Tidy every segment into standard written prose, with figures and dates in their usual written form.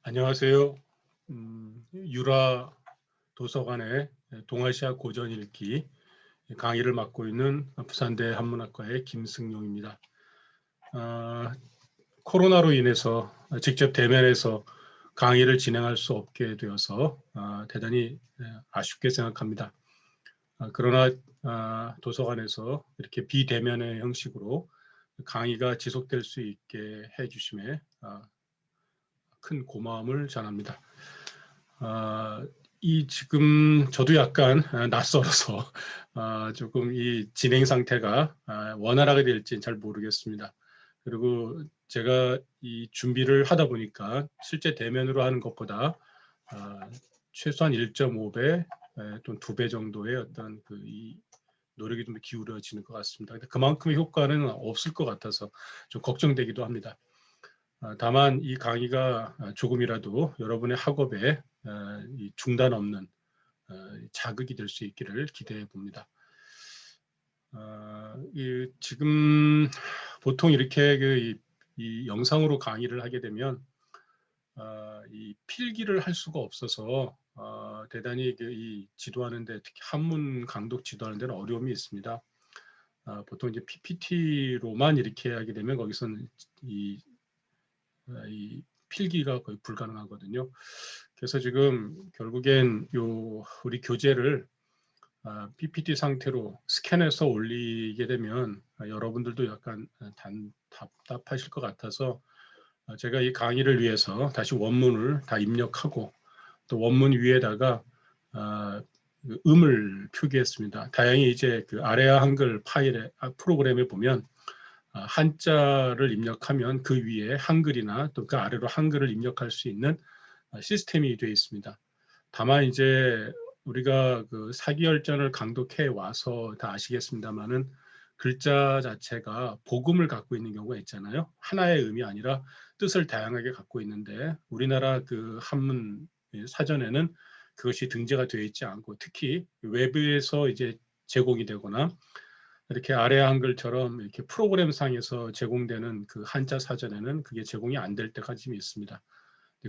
안녕하세요. 유라 도서관의 동아시아 고전 읽기 강의를 맡고 있는 부산대 한문학과의 김승용입니다. 코로나로 인해서 직접 대면해서 강의를 진행할 수 없게 되어서 대단히 아쉽게 생각합니다. 그러나 도서관에서 이렇게 비대면의 형식으로 강의가 지속될 수 있게 해주심에 큰 고마움을 전합니다. 지금 저도 약간 낯설어서 조금 이 진행 상태가 원활하게 될지는 잘 모르겠습니다. 그리고 제가 이 준비를 하다 보니까 실제 대면으로 하는 것보다 최소한 1.5배 또는 2배 정도의 어떤 이 노력이 좀 기울어지는 것 같습니다. 근데 그만큼의 효과는 없을 것 같아서 좀 걱정되기도 합니다. 다만 이 강의가 조금이라도 여러분의 학업에 중단 없는 자극이 될 수 있기를 기대해 봅니다. 지금 보통 이렇게 이 영상으로 강의를 하게 되면 이 필기를 할 수가 없어서 대단히 이 지도하는데, 특히 한문 강독 지도하는 데는 어려움이 있습니다. 보통 이제 PPT로만 이렇게 하게 되면 거기서는 이 필기가 거의 불가능하거든요. 그래서 지금 결국엔 우리 교재를 PPT 상태로 스캔해서 올리게 되면 여러분들도 약간 답답하실 것 같아서 제가 이 강의를 위해서 다시 원문을 다 입력하고 또 원문 위에다가 음을 표기했습니다. 다행히 이제 그 아래아 한글 파일에 프로그램에 보면 한자를 입력하면 그 위에 한글이나 또 그 아래로 한글을 입력할 수 있는 시스템이 되어 있습니다. 다만 이제 우리가 그 사기열전을 강독해 와서 다 아시겠습니다만은 글자 자체가 복음을 갖고 있는 경우가 있잖아요. 하나의 의미 아니라 뜻을 다양하게 갖고 있는데 우리나라 그 한문 사전에는 그것이 등재가 되어 있지 않고, 특히 외부에서 이제 제공이 되거나 이렇게 아래 한글처럼 이렇게 프로그램상에서 제공되는 그 한자 사전에는 그게 제공이 안 될 때가 좀 있습니다.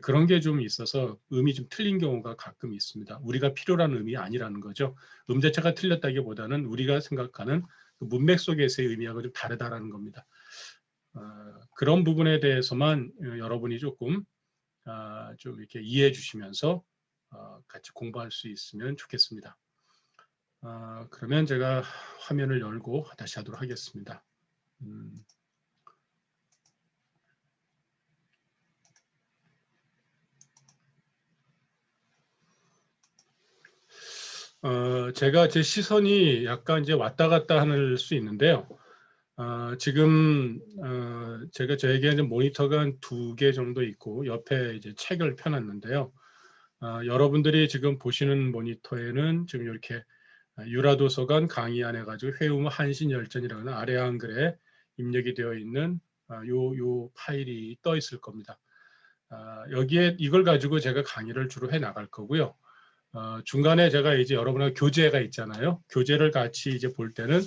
그런 게 좀 있어서 음이 좀 틀린 경우가 가끔 있습니다. 우리가 필요한 음이 아니라는 거죠. 음 자체가 틀렸다기보다는 우리가 생각하는 그 문맥 속에서의 의미하고 좀 다르다라는 겁니다. 그런 부분에 대해서만 여러분이 조금 좀 이렇게 이해해 주시면서 같이 공부할 수 있으면 좋겠습니다. 그러면 제가 화면을 열고 다시 하도록 하겠습니다. 제가 제 시선이 약간 이제 왔다 갔다 할 수 있는데요. 지금 제가 저에게 이제 모니터가 한 2개 정도 있고 옆에 이제 책을 펴놨는데요. 여러분들이 지금 보시는 모니터에는 지금 이렇게 유라도서관 강의 안에 가지고 회음 한신열전이라는 아래 한글에 입력이 되어 있는 요 파일이 떠 있을 겁니다. 여기에 이걸 가지고 제가 강의를 주로 해 나갈 거고요. 중간에 제가 이제 여러분의 교재가 있잖아요. 교재를 같이 이제 볼 때는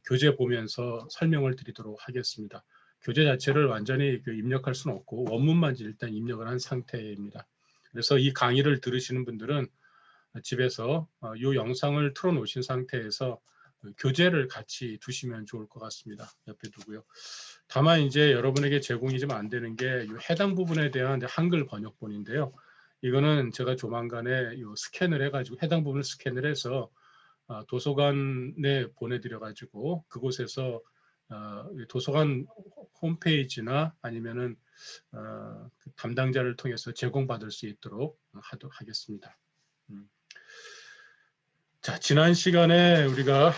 교재 보면서 설명을 드리도록 하겠습니다. 교재 자체를 완전히 입력할 수는 없고 원문만 일단 입력을 한 상태입니다. 그래서 이 강의를 들으시는 분들은 집에서 이 영상을 틀어놓으신 상태에서 교재를 같이 두시면 좋을 것 같습니다. 옆에 두고요. 다만 이제 여러분에게 제공이 좀 안 되는 게 해당 부분에 대한 한글 번역본인데요. 이거는 제가 조만간에 스캔을 해가지고 해당 부분을 스캔을 해서 도서관에 보내드려가지고 그곳에서 도서관 홈페이지나 아니면은 그 담당자를 통해서 제공받을 수 있도록 하겠습니다. 자, 지난 시간에 우리가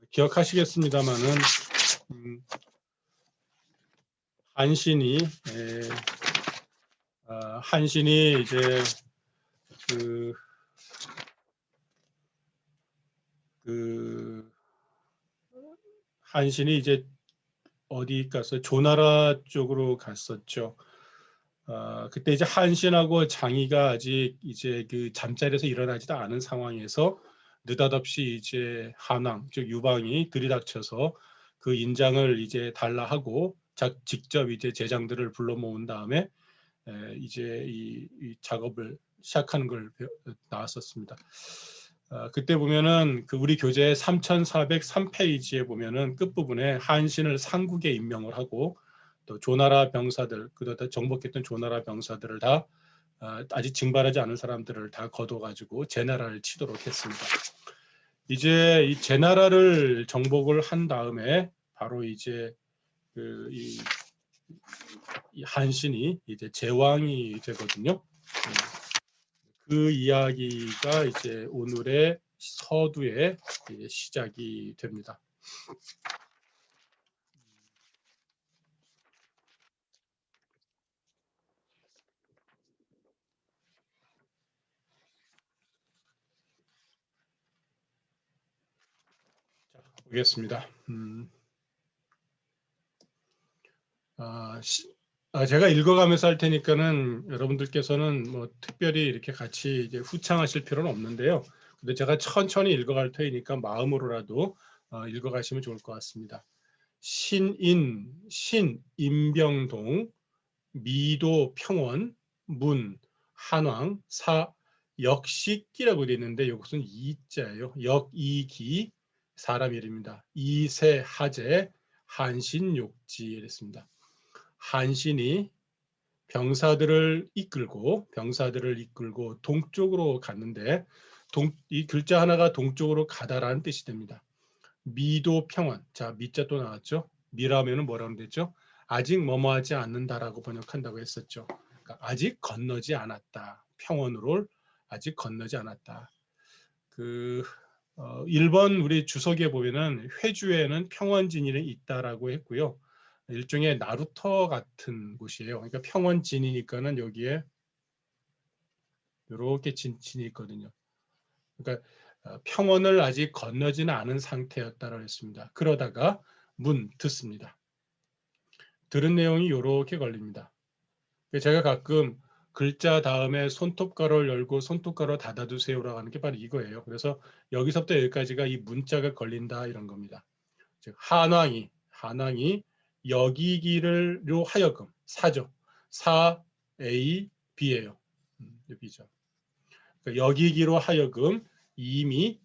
기억하시겠습니다만은 한신이 이제 한신이 이제 어디 가서 조나라 쪽으로 갔었죠. 그때 이제 한신하고 장이가 아직 이제 그 잠자리에서 일어나지도 않은 상황에서 느닷없이 이제 한왕 즉 유방이 들이닥쳐서 그 인장을 이제 달라 하고 직접 이제 제장들을 불러 모은 다음에 이제 이 작업을 시작하는 걸 나왔었습니다. 그때 보면은 그 우리 교재 3403페이지에 보면은 끝부분에 한신을 상국에 임명을 하고 또 조나라 병사들, 그다 정복했던 조나라 병사들을 다 아직 징발하지 않은 사람들을 다 거둬가지고 제나라를 치도록 했습니다. 이제 이 제나라를 정복을 한 다음에 바로 이제 이 한신이 이제 제왕이 되거든요. 그 이야기가 이제 오늘의 서두의 이제 시작이 됩니다. 자, 보겠습니다. 제가 읽어가면서 할 테니까는 여러분들께서는 뭐 특별히 이렇게 같이 이제 후창하실 필요는 없는데요. 근데 제가 천천히 읽어갈 테니까 마음으로라도 읽어가시면 좋을 것 같습니다. 신인, 임병동, 미도 평원, 문, 한왕, 사, 역식기라고 되어 있는데 이것은 이자예요. 역이기, 사람 이름입니다. 이세 하재, 한신욕지 이랬습니다. 한신이 병사들을 이끌고 동쪽으로 갔는데 이 글자 하나가 동쪽으로 가다라는 뜻이 됩니다. 미도 평원. 자, 미자 또 나왔죠. 미라면은 뭐라고 됐죠? 아직 뭐뭐하지 않는다라고 번역한다고 했었죠. 그러니까 아직 건너지 않았다. 평원으로 아직 건너지 않았다. 1번 우리 주석에 보면은 회주에는 평원진이 있다라고 했고요. 일종의 나루터 같은 곳이에요. 그러니까 평원진이니까는 여기에 이렇게 진이 있거든요. 그러니까 평원을 아직 건너지는 않은 상태였다고 했습니다. 그러다가 듣습니다. 들은 내용이 이렇게 걸립니다. 제가 가끔 글자 다음에 손톱가루를 열고 손톱가루 닫아두세요라고 하는 게 바로 이거예요. 그래서 여기서부터 여기까지가 이 문자가 걸린다 이런 겁니다. 즉 한왕이 여기기를로 하여금 사죠. 사 A B예요. B죠. 그러니까 여기기로 하여금 이미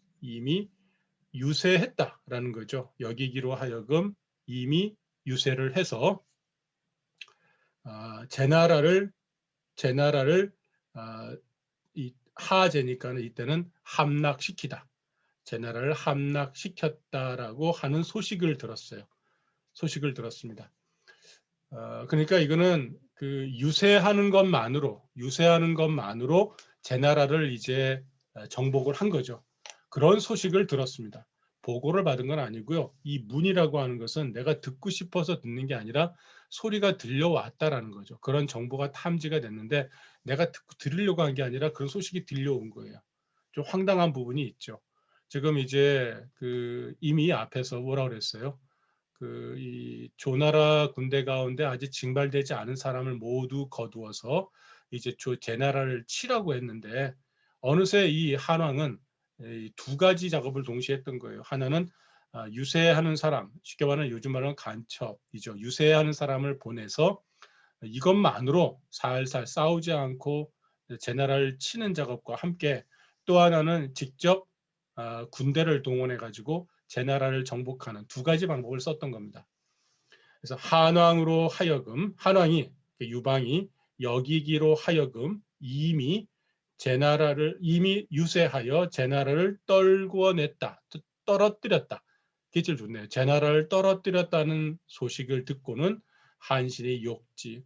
유세했다라는 거죠. 여기기로 하여금 이미 유세를 해서 제나라를 이 하제니까는 이때는 함락시키다. 제나라를 함락시켰다라고 하는 소식을 들었어요. 소식을 들었습니다. 그러니까 이거는 그 유세하는 것만으로 제나라를 이제 정복을 한 거죠. 그런 소식을 들었습니다. 보고를 받은 건 아니고요. 이 문이라고 하는 것은 내가 듣고 싶어서 듣는 게 아니라 소리가 들려왔다라는 거죠. 그런 정보가 탐지가 됐는데 내가 들으려고 한 게 아니라 그런 소식이 들려온 거예요. 좀 황당한 부분이 있죠. 지금 이제 이미 앞에서 뭐라고 그랬어요? 이 조나라 군대 가운데 아직 징발되지 않은 사람을 모두 거두어서 이제 제나라를 치라고 했는데 어느새 이 한왕은 두 가지 작업을 동시에 했던 거예요. 하나는 유세하는 사람, 쉽게 말하면 요즘 말하는 간첩이죠. 유세하는 사람을 보내서 이것만으로 살살 싸우지 않고 제나라를 치는 작업과 함께 또 하나는 직접 군대를 동원해 가지고 제나라를 정복하는 두 가지 방법을 썼던 겁니다. 그래서 한왕이 유방이 여기기로 하여금 이미 유세하여 제나라를 떨구어냈다, 떨어뜨렸다. 기질 좋네요. 제나라를 떨어뜨렸다는 소식을 듣고는 한신이 욕지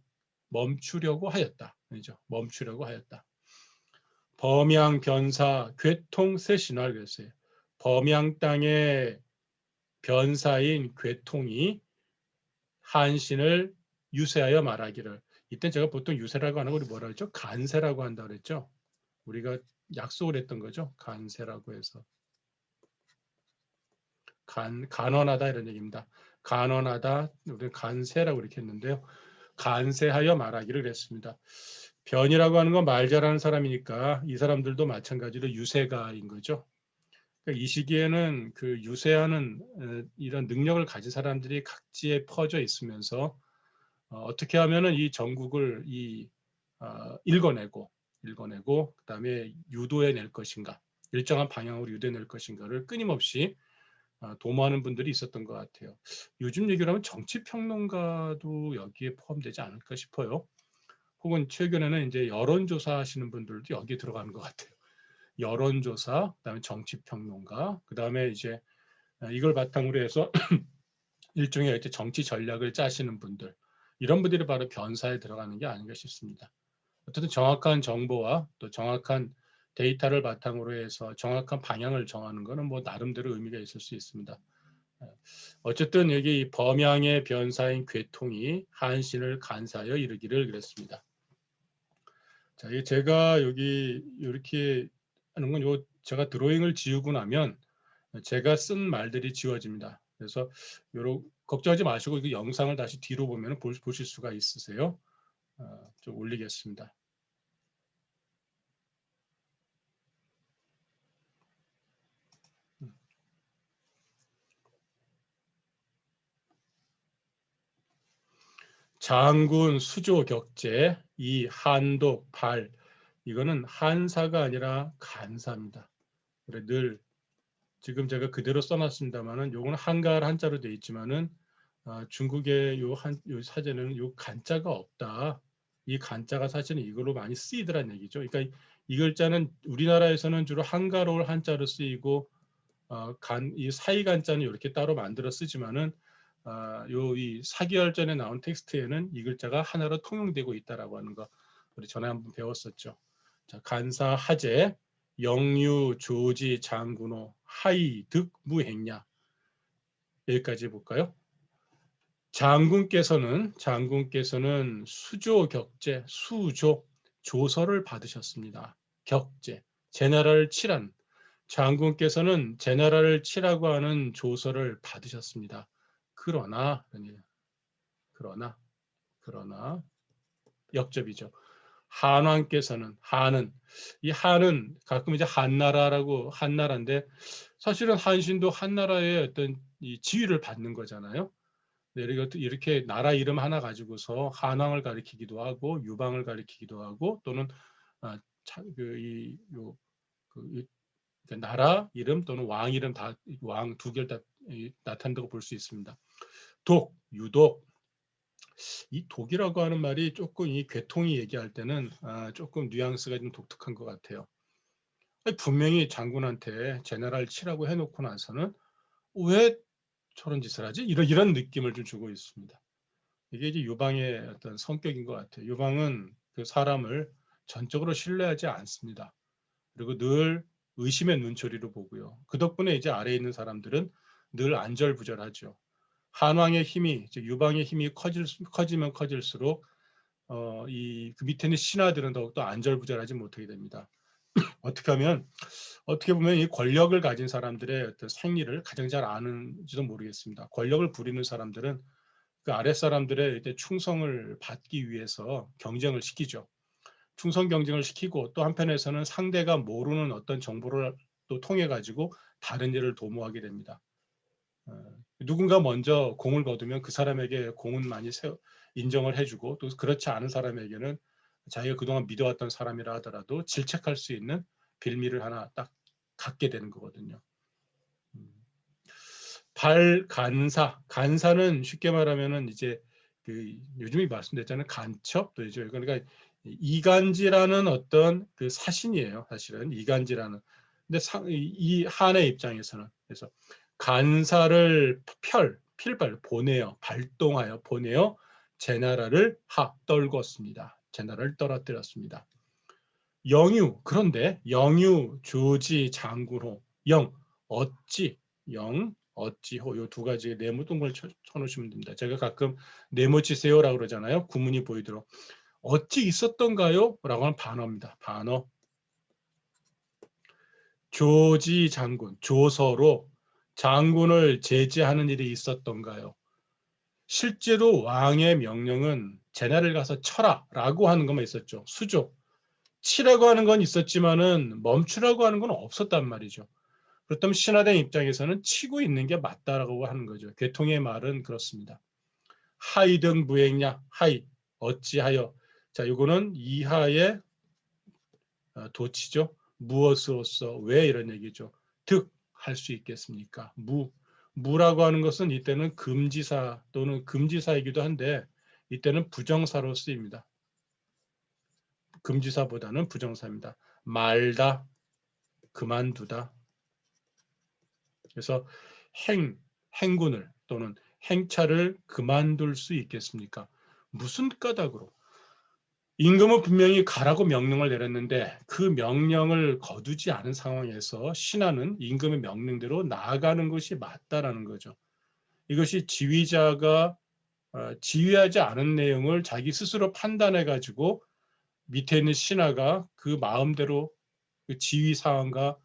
멈추려고 하였다. 그렇죠? 멈추려고 하였다. 범양 변사 괴통세 신화를 그랬어요. 범양 땅의 변사인 괴통이 한신을 유세하여 말하기를. 이때 제가 보통 유세라고 하는 걸 뭐라 그랬죠? 간세라고 한다 그랬죠. 우리가 약속을 했던 거죠. 간세라고 해서. 간언하다 이런 얘기입니다. 간언하다, 우리 간세라고 이렇게 했는데요. 간세하여 말하기를 했습니다. 변이라고 하는 건 말 잘하는 사람이니까 이 사람들도 마찬가지로 유세가인 거죠. 그러니까 이 시기에는 그 유세하는 이런 능력을 가진 사람들이 각지에 퍼져 있으면서 어떻게 하면은 이 전국을 읽어내고 그다음에 유도해낼 것인가, 일정한 방향으로 유도해낼 것인가를 끊임없이 도모하는 분들이 있었던 것 같아요. 요즘 얘기를 하면 정치평론가도 여기에 포함되지 않을까 싶어요. 혹은 최근에는 이제 여론조사 하시는 분들도 여기에 들어가는 것 같아요. 여론조사, 그다음에 정치평론가, 그다음에 이제 이걸 바탕으로 해서 일종의 이제 정치 전략을 짜시는 분들, 이런 분들이 바로 변사에 들어가는 게 아닌가 싶습니다. 어쨌든 정확한 정보와 또 정확한 데이터를 바탕으로 해서 정확한 방향을 정하는 것은 뭐 나름대로 의미가 있을 수 있습니다. 어쨌든 여기 이 범양의 변사인 괴통이 한신을 간사하여 이르기를 그랬습니다. 자, 제가 여기 이렇게 하는 건 제가 드로잉을 지우고 나면 제가 쓴 말들이 지워집니다. 그래서 걱정하지 마시고 이 영상을 다시 뒤로 보면 보실 수가 있으세요. 좀 올리겠습니다. 장군, 수조, 격제, 이 한독, 발, 이거는 한사가 아니라 간사입니다. 그래 늘 지금 제가 그대로 써놨습니다만은 요거는 한가할 한자로 되어 있지만은 중국의 요 사전에는 요 간자가 없다. 이 간자가 사실은 이걸로 많이 쓰이더란 얘기죠. 그러니까 이 글자는 우리나라에서는 주로 한가로울 한자로 쓰이고 이 사이간자는 이렇게 따로 만들어 쓰지만은 이 사기열전에 나온 텍스트에는 이 글자가 하나로 통용되고 있다라고 하는 거 우리 전에 한번 배웠었죠. 자, 간사 하제 영유 조지 장군호 하이 득 무행냐 여기까지 볼까요? 장군께서는 수조 격제 수조 조서를 받으셨습니다. 격제 제나라를 칠한 장군께서는 제나라를 치라고 하는 조서를 받으셨습니다. 그러나 역접이죠. 한왕께서는 이 한은 가끔 이제 한나라인데 사실은 한신도 한나라의 어떤 이 지위를 받는 거잖아요. 이렇게 나라 이름 하나 가지고서 한왕을 가리키기도 하고 유방을 가리키기도 하고 또는 나라 이름 또는 왕 이름 왕 두 개를 다 나타낸다고 볼 수 있습니다. 유독 이 독이라고 하는 말이 조금 이 괴통이 얘기할 때는 조금 뉘앙스가 좀 독특한 것 같아요. 분명히 장군한테 제네랄 치라고 해놓고 나서는 왜 저런 짓을 하지? 이런 느낌을 좀 주고 있습니다. 이게 이제 유방의 어떤 성격인 것 같아요. 유방은 그 사람을 전적으로 신뢰하지 않습니다. 그리고 늘 의심의 눈초리로 보고요. 그 덕분에 이제 아래에 있는 사람들은 늘 안절부절하죠. 한왕의 힘이, 즉 유방의 힘이 커지면 커질수록 그 밑에 있는 신하들은 더욱더 안절부절하지 못하게 됩니다. 어떻게 보면 이 권력을 가진 사람들의 어떤 생리를 가장 잘 아는지도 모르겠습니다. 권력을 부리는 사람들은 그 아랫 사람들의 충성을 받기 위해서 경쟁을 시키죠. 충성 경쟁을 시키고 또 한편에서는 상대가 모르는 어떤 정보를 또 통해 가지고 다른 일을 도모하게 됩니다. 누군가 먼저 공을 거두면 그 사람에게 공은 많이 인정을 해주고 또 그렇지 않은 사람에게는 자기가 그동안 믿어왔던 사람이라 하더라도 질책할 수 있는 빌미를 하나 딱 갖게 되는 거거든요. 간사는 쉽게 말하면은 이제 요즘에 말씀드렸잖아요. 간첩도 이제 그러니까 이간지라는 어떤 그 사신이에요. 사실은 이간지라는. 근데 이 한의 입장에서는 그래서 간사를 보내어 발동하여 보내어 제나라를 떨궜습니다. 제나라를 떨어뜨렸습니다. 그런데 영유 조지 장군호 어찌호 요 두 가지 네모 동글 쳐놓으시면 됩니다. 제가 가끔 네모치세요라고 그러잖아요. 구문이 보이도록 어찌 있었던가요? 라고 하는 반어입니다. 반어. 조지 장군, 조서로 장군을 제지하는 일이 있었던가요? 실제로 왕의 명령은 제나를 가서 쳐라 라고 하는 것만 있었죠. 수조. 치라고 하는 건 있었지만은 멈추라고 하는 건 없었단 말이죠. 그렇다면 신하된 입장에서는 치고 있는 게 맞다라고 하는 거죠. 괴통의 말은 그렇습니다. 하이등 무행냐 하이 어찌하여. 자, 이거는 이하의 도치죠. 무엇으로서 왜 이런 얘기죠. 득 할 수 있겠습니까? 무라고 하는 것은 이때는 금지사 또는 금지사이기도 한데 이때는 부정사로 쓰입니다. 금지사보다는 부정사입니다. 말다, 그만두다. 그래서 행군을 또는 행차를 그만둘 수 있겠습니까? 무슨 까닭으로? 임금은 분명히 가라고 명령을 내렸는데 그 명령을 거두지 않은 상황에서 신하는 임금의 명령대로 나아가는 것이 맞다라는 거죠. 이것이 지휘자가 지휘하지 않은 내용을 자기 스스로 판단해 가지고 밑에 있는 신하가 그 마음대로 그 지휘 사항과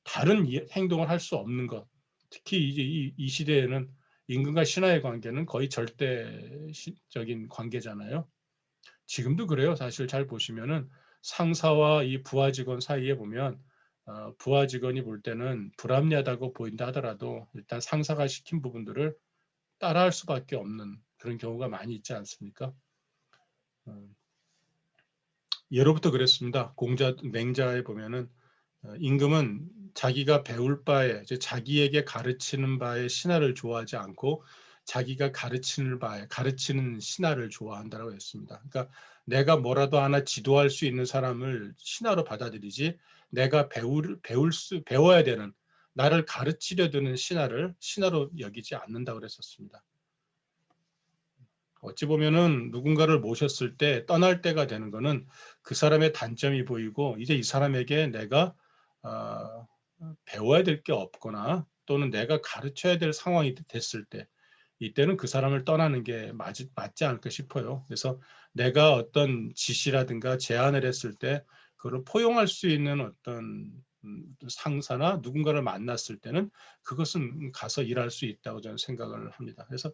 다른 행동을 할 수 없는 것. 특히 이제 이 시대에는 임금과 신하의 관계는 거의 절대적인 관계잖아요. 지금도 그래요. 사실 잘 보시면은 상사와 이 부하 직원 사이에 보면 부하 직원이 볼 때는 불합리하다고 보인다 하더라도 일단 상사가 시킨 부분들을 따라할 수밖에 없는 그런 경우가 많이 있지 않습니까? 예로부터 그랬습니다. 맹자에 보면은 임금은 자기가 배울 바에 자기에게 가르치는 바에 신하를 좋아하지 않고 자기가 가르치는 신하를 좋아한다고 했습니다. 그러니까 내가 뭐라도 하나 지도할 수 있는 사람을 신하로 받아들이지 내가 배워야 되는 나를 가르치려 드는 신하를 신하로 여기지 않는다고 그랬었습니다. 어찌 보면은 누군가를 모셨을 때 떠날 때가 되는 거는 그 사람의 단점이 보이고 이제 이 사람에게 내가 배워야 될 게 없거나 또는 내가 가르쳐야 될 상황이 됐을 때 이때는 그 사람을 떠나는 게 맞지 않을까 싶어요. 그래서 내가 어떤 지시라든가 제안을 했을 때 그걸 포용할 수 있는 어떤 상사나 누군가를 만났을 때는 그것은 가서 일할 수 있다고 저는 생각을 합니다. 그래서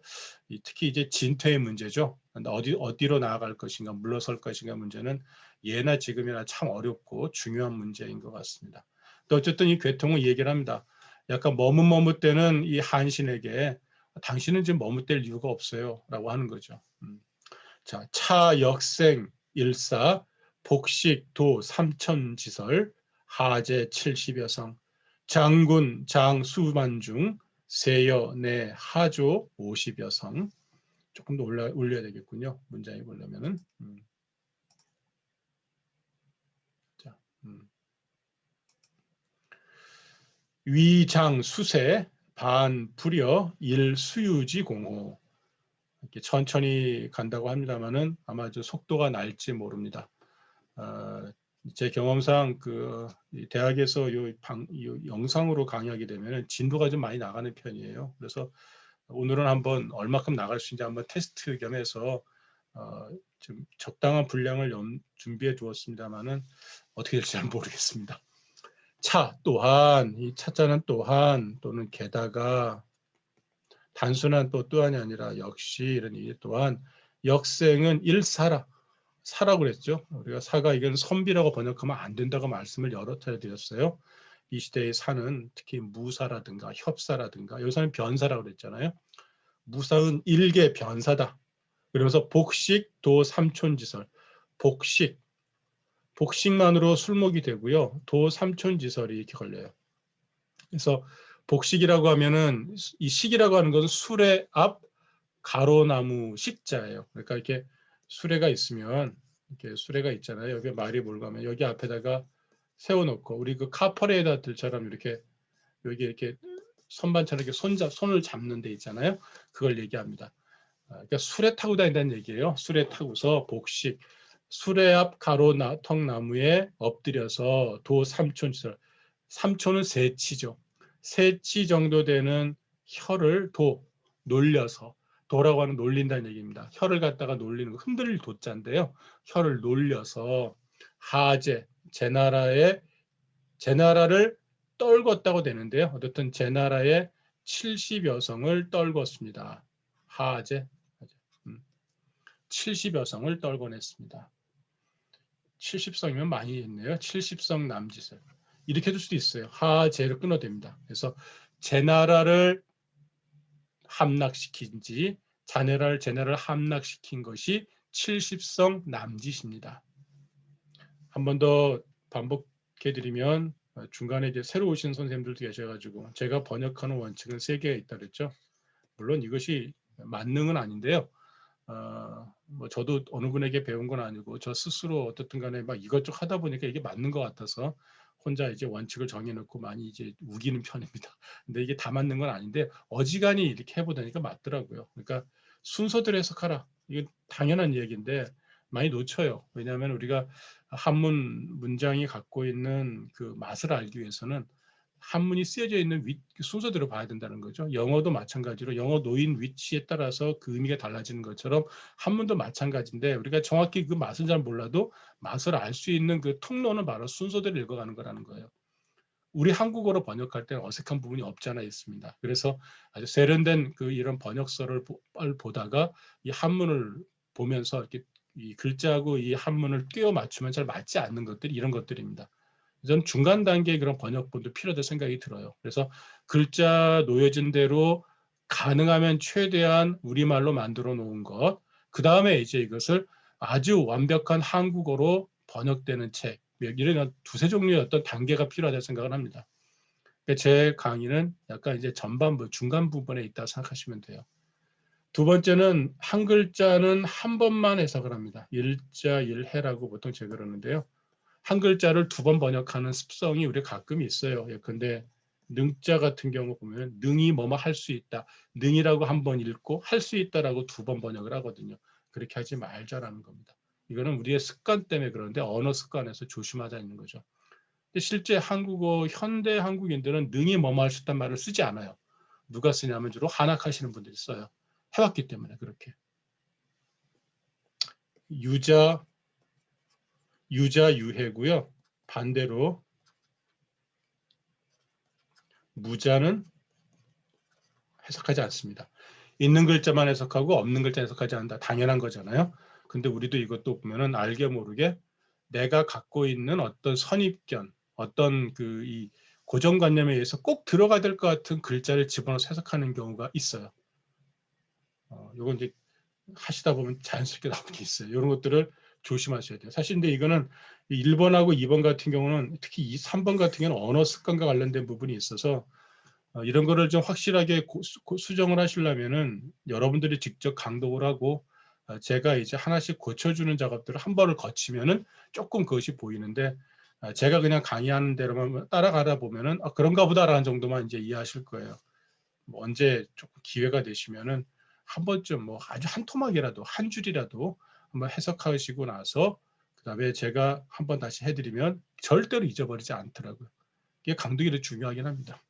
특히 이제 진퇴의 문제죠. 어디로 나아갈 것인가, 물러설 것인가 문제는 예나 지금이나 참 어렵고 중요한 문제인 것 같습니다. 또 어쨌든 이 괴통은 얘기를 합니다. 약간 머뭇머뭇대는 이 한신에게 당신은 지금 머뭇댈 이유가 없어요 라고 하는 거죠. 자, 차역생 일사 복식도 삼천지설 하제 70여 성 장군 장수만중 세여 내 하조 50여 성. 조금 더 올려야 되겠군요. 문장이 보려면은 자, 위장 수세 반 불여 일 수유지 공호. 이렇게 천천히 간다고 합니다만은 아마 저 속도가 날지 모릅니다. 제 경험상 그 대학에서 요 영상으로 강의하게 되면 진도가 좀 많이 나가는 편이에요. 그래서 오늘은 한번 얼마큼 나갈 수 있는지 한번 테스트 겸해서 좀 적당한 분량을 준비해 두었습니다만은 어떻게 될지 잘 모르겠습니다. 차 또한 이 차자는 또한 또는 게다가 단순한 또한이 아니라 역시 이런 이 또한 역생은 사라고 그랬죠. 우리가 사가 이건 선비라고 번역하면 안 된다고 말씀을 여러 차례 드렸어요. 이 시대의 사는 특히 무사라든가 협사라든가 여기서는 변사라고 그랬잖아요. 무사은 일개 변사다. 그러면서 복식 도 삼촌지설 복식만으로 술목이 되고요. 도 삼촌지설이 이렇게 걸려요. 그래서 복식이라고 하면은 이 식이라고 하는 것은 수레 앞 가로나무 식자예요. 그러니까 이렇게 수레가 있으면 이렇게 수레가 있잖아요. 여기 말이 몰고 하면 여기 앞에다가 세워놓고 우리 그 카퍼레이더들처럼 이렇게 여기 이렇게 선반처럼 이렇게 손을 잡는 데 있잖아요. 그걸 얘기합니다. 그러니까 수레 타고 다닌다는 얘기예요. 수레 타고서 복식 수레 앞 가로턱 나무에 엎드려서 도 삼촌지설 삼촌은 세치죠. 세치 정도 되는 혀를 놀려서 도라고 하는 놀린다는 얘기입니다. 혀를 갖다가 놀리는 거 흔들릴 도자인데요. 혀를 놀려서 하제 제 나라를 떨궜다고 되는데요. 어쨌든 제 나라의 70여 성을 떨궜습니다. 하제 70여 성을 떨궈냈습니다. 70성이면 많이 했네요. 70성 남짓을. 이렇게 해줄 수도 있어요. 하제를 끊어댑니다. 그래서 제 나라를 함락시킨 지 제네랄 함락시킨 것이 70성 남짓입니다. 한 번 더 반복해드리면 중간에 이제 새로 오신 선생님들도 계셔가지고 제가 번역하는 원칙은 3개가 있다 그랬죠. 물론 이것이 만능은 아닌데요. 뭐 저도 어느 분에게 배운 건 아니고 저 스스로 어떻든 간에 막 이것저것 하다 보니까 이게 맞는 것 같아서 혼자 이제 원칙을 정해놓고 많이 이제 우기는 편입니다. 근데 이게 다 맞는 건 아닌데 어지간히 이렇게 해보다니까 맞더라고요. 그러니까 순서대로 해석하라. 이게 당연한 얘기인데 많이 놓쳐요. 왜냐하면 우리가 한문 문장이 갖고 있는 그 맛을 알기 위해서는 한문이 쓰여져 있는 순서대로 봐야 된다는 거죠. 영어도 마찬가지로 영어 놓인 위치에 따라서 그 의미가 달라지는 것처럼 한문도 마찬가지인데 우리가 정확히 그 맛을 잘 몰라도 맛을 알 수 있는 그 통로는 바로 순서대로 읽어가는 거라는 거예요. 우리 한국어로 번역할 때는 어색한 부분이 없지 않아 있습니다. 그래서 아주 세련된 그 이런 번역서를 보다가 이 한문을 보면서 이렇게 이 글자하고 이 한문을 끼워 맞추면 잘 맞지 않는 것들이 이런 것들입니다. 저는 중간 단계의 그런 번역본도 필요하다 생각이 들어요. 그래서 글자 놓여진 대로 가능하면 최대한 우리말로 만들어 놓은 것, 그 다음에 이제 이것을 아주 완벽한 한국어로 번역되는 책, 이런 두세 종류의 어떤 단계가 필요하다 생각을 합니다. 제 강의는 약간 이제 전반부, 중간 부분에 있다고 생각하시면 돼요. 두 번째는 한 글자는 한 번만 해석을 합니다. 일자 일해라고 보통 제가 그러는데요. 한 글자를 2번 번역하는 습성이 우리 가끔 있어요. 예컨대 능자 같은 경우 보면 능이 뭐뭐 할 수 있다. 능이라고 한 번 읽고 할 수 있다라고 2번 번역을 하거든요. 그렇게 하지 말자라는 겁니다. 이거는 우리의 습관 때문에 그런데 언어 습관에서 조심하자는 거죠. 근데 실제 한국어 현대 한국인들은 능이 뭐뭐 할 수 있다는 말을 쓰지 않아요. 누가 쓰냐면 주로 한학하시는 분들이 써요. 해왔기 때문에 그렇게. 유자유해고요. 반대로 무자는 해석하지 않습니다. 있는 글자만 해석하고 없는 글자 해석하지 않는다. 당연한 거잖아요. 근데 우리도 이것도 보면은 알게 모르게 내가 갖고 있는 어떤 선입견, 어떤 그 이 고정관념에 의해서 꼭 들어가야 될 것 같은 글자를 집어넣어서 해석하는 경우가 있어요. 이건 이제 하시다 보면 자연스럽게 나오는 게 있어요. 이런 것들을 조심하셔야 돼요. 사실 근데 이거는 1번하고 2번 같은 경우는 특히 3번 같은 경우는 언어 습관과 관련된 부분이 있어서 이런 거를 좀 확실하게 수정을 하시려면은 여러분들이 직접 강독을 하고 제가 이제 하나씩 고쳐주는 작업들을 한 번을 거치면은 조금 그것이 보이는데 제가 그냥 강의하는 대로만 따라가다 보면은 그런가 보다라는 정도만 이제 이해하실 거예요. 뭐 언제 조금 기회가 되시면은 한 번쯤 뭐 아주 한 토막이라도 한 줄이라도 한번 해석하시고 나서 그다음에 제가 한번 다시 해드리면 절대로 잊어버리지 않더라고요. 이게 강독이 중요하긴 합니다.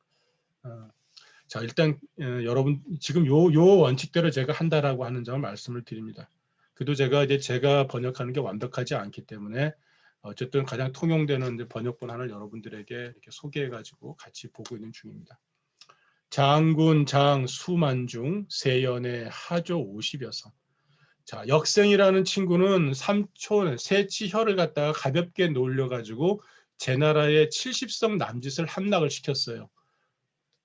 자 일단 여러분 지금 요 원칙대로 제가 한다라고 하는 점을 말씀을 드립니다. 그래도 제가 번역하는 게 완벽하지 않기 때문에 어쨌든 가장 통용되는 번역본 하나를 여러분들에게 이렇게 소개해가지고 같이 보고 있는 중입니다. 장군 장 수만중 세연의 하조 50여 성. 자 역생이라는 친구는 삼촌 세치혀를 갖다가 가볍게 놀려가지고 제 나라의 70성 남짓을 함락을 시켰어요.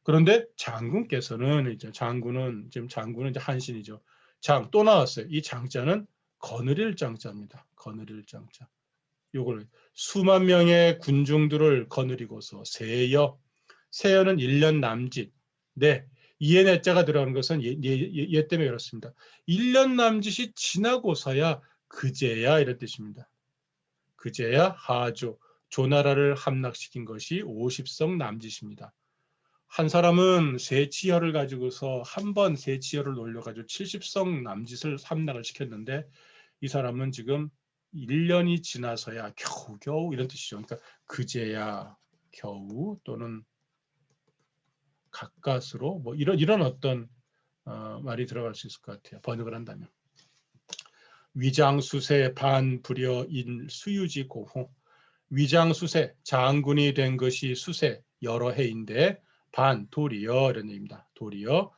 그런데 장군께서는 지금 장군은 이제 한신이죠. 장 또 나왔어요. 이 장자는 거느릴 장자입니다. 거느릴 장자. 요걸 수만 명의 군중들을 거느리고서 세여는 1년 남짓. 네. 이에 내자가 들어가는 것은 얘 때문에 그렇습니다. 1년 남짓이 지나고서야 그제야 이런 뜻입니다. 그제야 하조 조나라를 함락시킨 것이 50성 남짓입니다. 한 사람은 세치혈을 가지고서 한 번 세치혈을 놀려가지고 70성 남짓을 함락을 시켰는데 이 사람은 지금 1년이 지나서야 겨우겨우 이런 뜻이죠. 그러니까 그제야 겨우 또는 가까스로 뭐 이런 어떤 말이 들어갈 수 있을 것 같아요. 번역을 한다면. 위장수세 반불여 인수유지 고호. 위장수세 장군이 된 것이 수세 여러 해인데 반 도리어 이런 얘기입니다. 도리어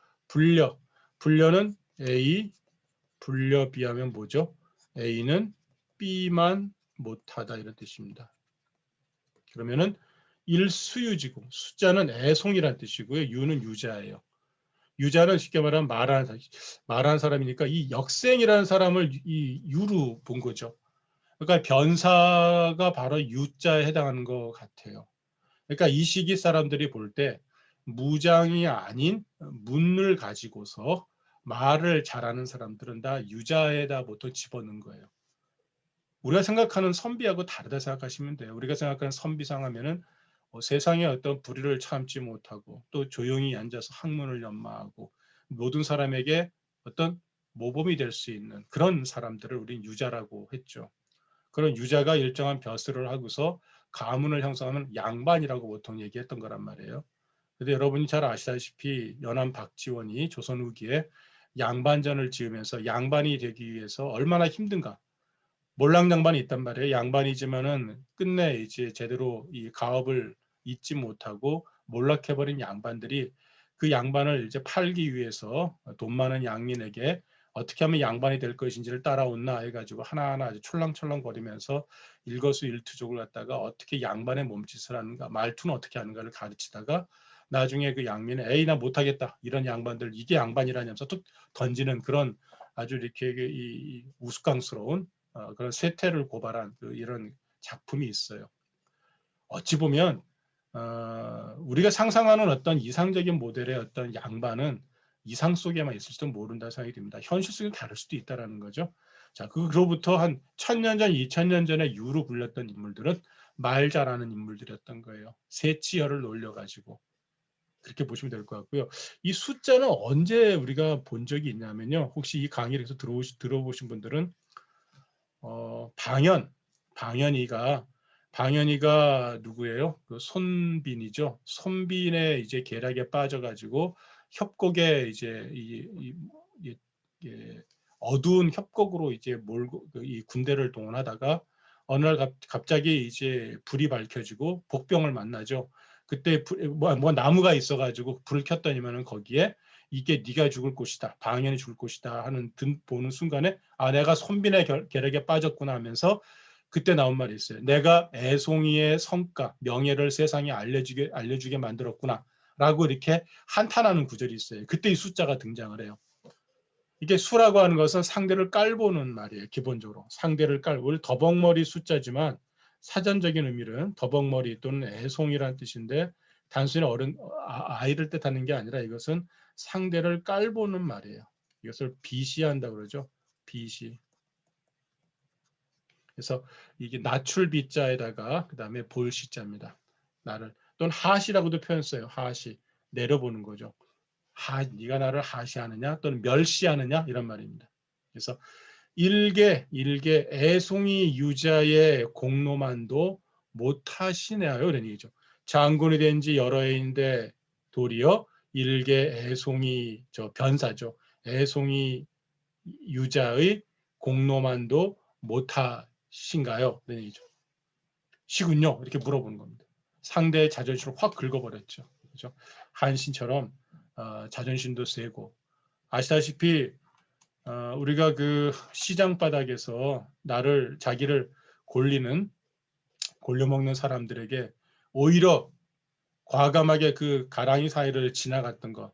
불려는 A 불려 B하면 뭐죠? A는 B만 못하다 이런 뜻입니다. 그러면은 일수유지고 숫자는 애송이란 뜻이고요. 유는 유자예요. 유자는 쉽게 말하면 말하는 사람이니까 이 역생이라는 사람을 이 유로 본 거죠. 그러니까 변사가 바로 유자에 해당하는 것 같아요. 그러니까 이 시기 사람들이 볼 때 무장이 아닌 문을 가지고서 말을 잘하는 사람들은 다 유자에다 보통 집어넣은 거예요. 우리가 생각하는 선비하고 다르다 생각하시면 돼요. 우리가 생각하는 선비상 하면은 세상에 어떤 불의를 참지 못하고 또 조용히 앉아서 학문을 연마하고 모든 사람에게 어떤 모범이 될 수 있는 그런 사람들을 우린 유자라고 했죠. 그런 유자가 일정한 벼슬을 하고서 가문을 형성하면 양반이라고 보통 얘기했던 거란 말이에요. 근데 여러분이 잘 아시다시피 연안 박지원이 조선 후기에 양반전을 지으면서 양반이 되기 위해서 얼마나 힘든가. 몰랑양반이 있단 말이에요. 양반이지만은 끝내 이제 제대로 이 가업을 잇지 못하고 몰락해버린 양반들이 그 양반을 이제 팔기 위해서 돈 많은 양민에게 어떻게 하면 양반이 될 것인지를 따라온나 해가지고 하나하나 아주 촐랑촐랑거리면서 일거수일투족을 갖다가 어떻게 양반의 몸짓을 하는가, 말투는 어떻게 하는가를 가르치다가 나중에 그 양민은 에이 나 못하겠다 이런 양반들 이게 양반이라면서 또 던지는 그런 아주 이렇게 이 우스꽝스러운 그런 쇠퇴를 고발한 이런 작품이 있어요. 어찌 보면 우리가 상상하는 어떤 이상적인 모델의 어떤 양반은 이상 속에만 있을지도 모른다 생각이 듭니다. 현실 속은 다를 수도 있다는 거죠. 자, 그로부터 한 1000년 전, 2000년 전에 유로 불렸던 인물들은 말 잘하는 인물들이었던 거예요. 세치열을 놀려가지고. 그렇게 보시면 될 것 같고요. 이 숫자는 언제 우리가 본 적이 있냐면요. 혹시 이 강의를 들어보신 분들은 방연이가 누구예요? 그 손빈이죠. 손빈의 이제 계략에 빠져가지고 협곡에 이제 이 어두운 협곡으로 이제 몰고 이 군대를 동원하다가 어느 날 갑자기 이제 불이 밝혀지고 복병을 만나죠. 그때 뭐 나무가 있어가지고 불을 켰더니만은 거기에 이게 네가 죽을 곳이다. 방연이 죽을 곳이다 하는 보는 순간에 아 내가 손빈의 계략에 빠졌구나 하면서 그때 나온 말이 있어요. 내가 애송이의 성과, 명예를 세상에 알려주게 만들었구나 라고 이렇게 한탄하는 구절이 있어요. 그때 이 숫자가 등장을 해요. 이게 수라고 하는 것은 상대를 깔보는 말이에요. 기본적으로 상대를 깔고 더벅머리 숫자지만 사전적인 의미는 더벅머리 또는 애송이라는 뜻인데 단순히 아이를 뜻하는 게 아니라 이것은 상대를 깔보는 말이에요. 이것을 비시한다고 그러죠. 비시. 그래서 이게 낮출 비자에다가 그 다음에 볼 시자입니다. 나를 또는 하시라고도 표현 써요. 하시 내려보는 거죠. 네가 나를 하시하느냐 또는 멸시하느냐 이런 말입니다. 그래서 일개 애송이 유자의 공로만도 못하시네요 이런 얘기죠. 장군이 된 지 여러 해인데 도리어 일개 애송이 변사죠. 애송이 유자의 공로만도 못하신가요? 이런 얘기죠. 시군요 이렇게 물어보는 겁니다. 상대의 자존심을 확 긁어버렸죠. 그렇죠? 한신처럼 자존심도 세고 아시다시피 우리가 그 시장 바닥에서 자기를 골려먹는 사람들에게 오히려 과감하게 그 가랑이 사이를 지나갔던 거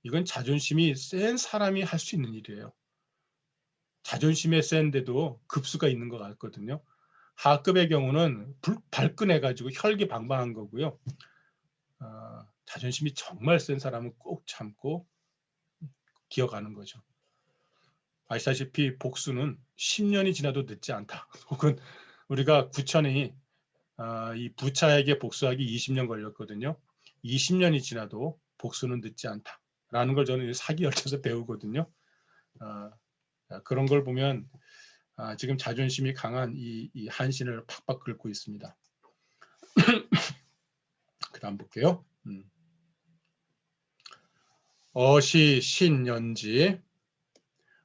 이건 자존심이 센 사람이 할 수 있는 일이에요. 자존심에 센데도 급수가 있는 것 같거든요. 하급의 경우는 발끈해가지고 혈기방방한 거고요. 자존심이 정말 센 사람은 꼭 참고 기어가는 거죠. 아시다시피 복수는 10년이 지나도 늦지 않다. 혹은 우리가 구천이 이 부차에게 복수하기 20년 걸렸거든요. 20년이 지나도 복수는 늦지 않다라는 걸 저는 사기열차에서 배우거든요. 그런 걸 보면 지금 자존심이 강한 이 한신을 팍팍 긁고 있습니다. 그 다음 볼게요.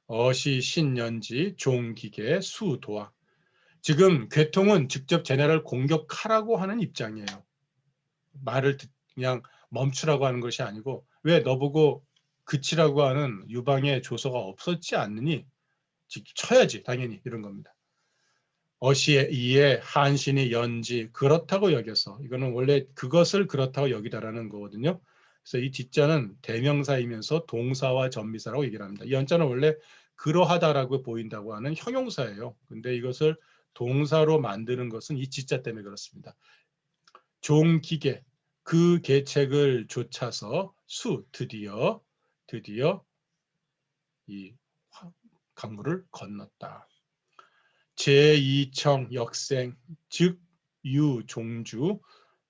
어시신연지 종기계 수도학. 지금 괴통은 직접 쟤네를 공격하라고 하는 입장이에요. 말을 그냥 멈추라고 하는 것이 아니고 왜 너보고 그치라고 하는 유방의 조서가 없었지 않느니 쳐야지 당연히 이런 겁니다. 어시에 이에 한신이 연지 그렇다고 여겨서 이거는 원래 그것을 그렇다고 여기다라는 거거든요. 그래서 이 지자는 대명사이면서 동사와 전미사라고 얘기를 합니다. 이 연자는 원래 그러하다라고 보인다고 하는 형용사예요. 근데 이것을 동사로 만드는 것은 이 지자 때문에 그렇습니다. 종기계, 그 계책을 좇아서 드디어 이 강물을 건넜다. 제2청 역생, 즉 유종주,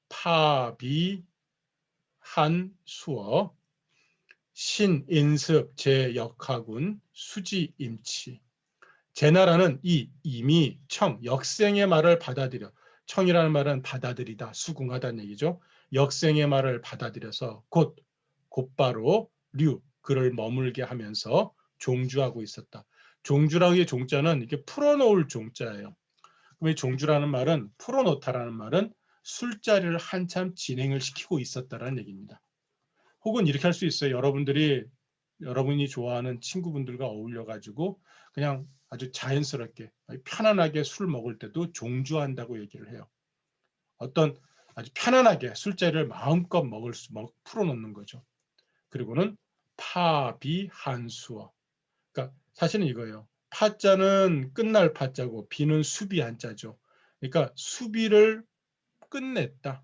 파비 한수어, 신인습 제역하군, 수지임치. 제나라는 이 이미 역생의 말을 받아들여, 청이라는 말은 받아들이다, 수긍하다는 얘기죠. 역생의 말을 받아들여서 곧바로 그를 머물게 하면서 종주하고 있었다. 종주라기의 종자는 이렇게 풀어놓을 종자예요. 그럼 이 종주라는 말은 풀어놓다라는 말은 술자리를 한참 진행을 시키고 있었다라는 얘기입니다. 혹은 이렇게 할 수 있어요. 여러분이 좋아하는 친구분들과 어울려 가지고 그냥 아주 자연스럽게 편안하게 술 먹을 때도 종주한다고 얘기를 해요. 어떤 아주 편안하게 술자리를 마음껏 풀어놓는 거죠. 그리고는 파비한수어. 그러니까 사실은 이거예요. 파자는 끝날 파자고 비는 수비 한자죠. 그러니까 수비를 끝냈다.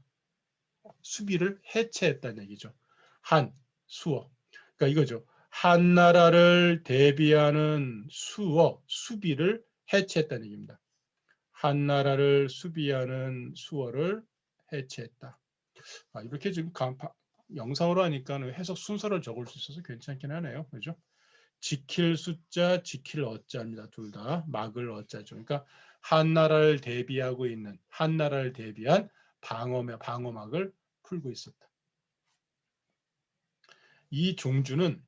수비를 해체했다는 얘기죠. 수어. 그러니까 이거죠. 한나라를 대비하는 수비를 해체했다는 얘기입니다. 한나라를 수비하는 수어를 해체했다. 이렇게 지금 영상으로 하니까 해석 순서를 적을 수 있어서 괜찮긴 하네요. 그죠? 지킬 숫자, 지킬 어자입니다. 둘 다 막을 어자죠. 그러니까 한나라를 대비한 방어막을 풀고 있었다. 이 종주는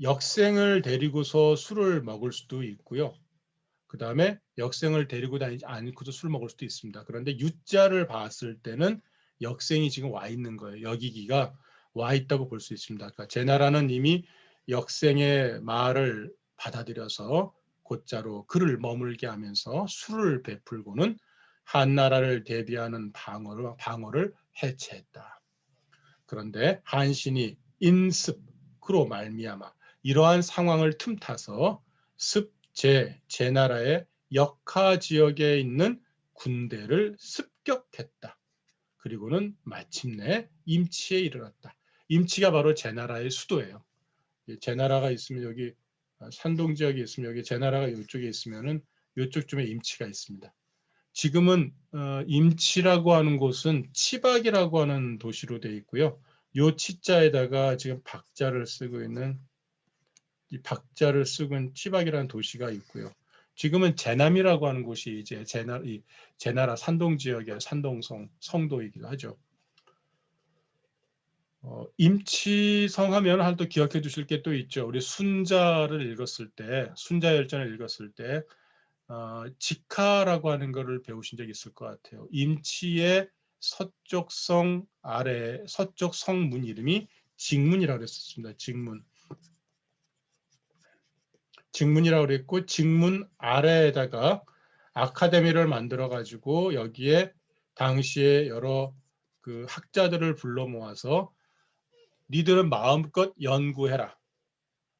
역생을 데리고서 술을 먹을 수도 있고요. 그 다음에 역생을 데리고 다니지 않고도 술 먹을 수도 있습니다. 그런데 유자를 봤을 때는 역생이 지금 와 있는 거예요. 여기기가 와 있다고 볼 수 있습니다. 그러니까 제나라는 이미 역생의 말을 받아들여서 곧자로 그를 머물게 하면서 술을 베풀고는 한나라를 대비하는 방어를 해체했다. 그런데 한신이 인습으로 말미암아 이러한 상황을 틈타서 제나라의 역하 지역에 있는 군대를 습격했다. 그리고는 마침내 임치에 이르렀다. 임치가 바로 제나라의 수도예요. 제나라가 있으면 여기 산동 지역에 있으면 여기 제나라가 이쪽에 있으면은 이쪽쯤에 임치가 있습니다. 지금은 임치라고 하는 곳은 치박이라고 하는 도시로 되어 있고요. 요 치자에다가 지금 박자를 쓰고 있는 치박이라는 도시가 있고요. 지금은 제남이라고 하는 곳이 이제 제나라 산동 지역의 성도이기도 하죠. 임치성 하면 또 기억해 두실 게 또 있죠. 우리 순자열전을 읽었을 때 직하라고 하는 것을 배우신 적이 있을 것 같아요. 임치의 서쪽 성문 이름이 직문이라고 했었습니다. 직문이라고 그랬고 직문 아래에다가 아카데미를 만들어 가지고 여기에 당시에 여러 그 학자들을 불러 모아서 니들은 마음껏 연구해라.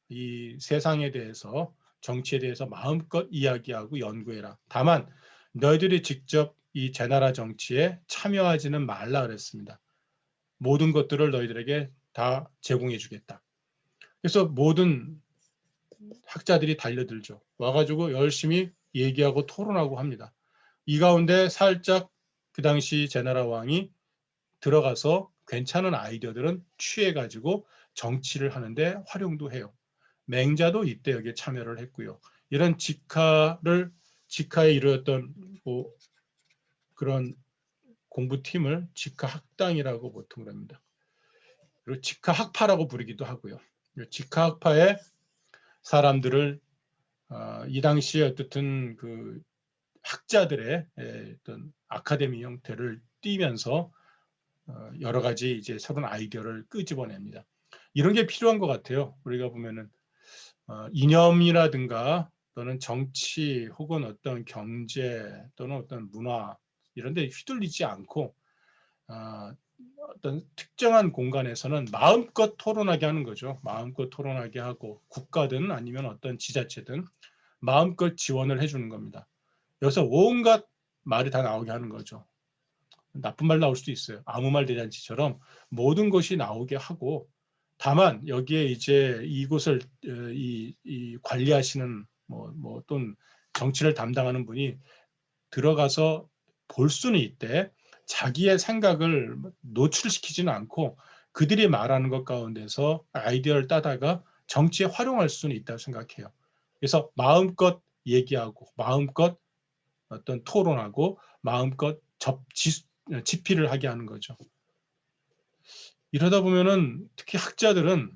이 세상에 대해서 정치에 대해서 마음껏 이야기하고 연구해라. 다만 너희들이 직접 이 제나라 정치에 참여하지는 말라 그랬습니다. 모든 것들을 너희들에게 다 제공해 주겠다. 그래서 모든 학자들이 달려들죠. 와가지고 열심히 얘기하고 토론하고 합니다. 이 가운데 살짝 그 당시 제나라 왕이 들어가서 괜찮은 아이디어들은 취해가지고 정치를 하는데 활용도 해요. 맹자도 이때 여기에 참여를 했고요. 이런 직하에 이루었던 그런 공부팀을 직하학당이라고 보통 합니다. 그리고 직하학파라고 부르기도 하고요. 직하학파의 사람들을 이 당시에 어떻든 그 학자들의 어떤 아카데미 형태를 띠면서 여러 가지 이제 새로운 아이디어를 끄집어냅니다. 이런 게 필요한 것 같아요. 우리가 보면은 이념이라든가 또는 정치 혹은 어떤 경제 또는 어떤 문화 이런 데 휘둘리지 않고 어떤 특정한 공간에서는 마음껏 토론하게 하는 거죠. 마음껏 토론하게 하고 국가든 아니면 어떤 지자체든 마음껏 지원을 해주는 겁니다. 여기서 온갖 말이 다 나오게 하는 거죠. 나쁜 말 나올 수도 있어요. 아무 말 대잔치처럼 모든 것이 나오게 하고, 다만 여기에 이제 이곳을 이 관리하시는 또는 정치를 담당하는 분이 들어가서 볼 수는 있대. 자기의 생각을 노출시키지는 않고 그들이 말하는 것 가운데서 아이디어를 따다가 정치에 활용할 수는 있다고 생각해요. 그래서 마음껏 얘기하고 마음껏 어떤 토론하고 마음껏 집필을 하게 하는 거죠. 이러다 보면은 특히 학자들은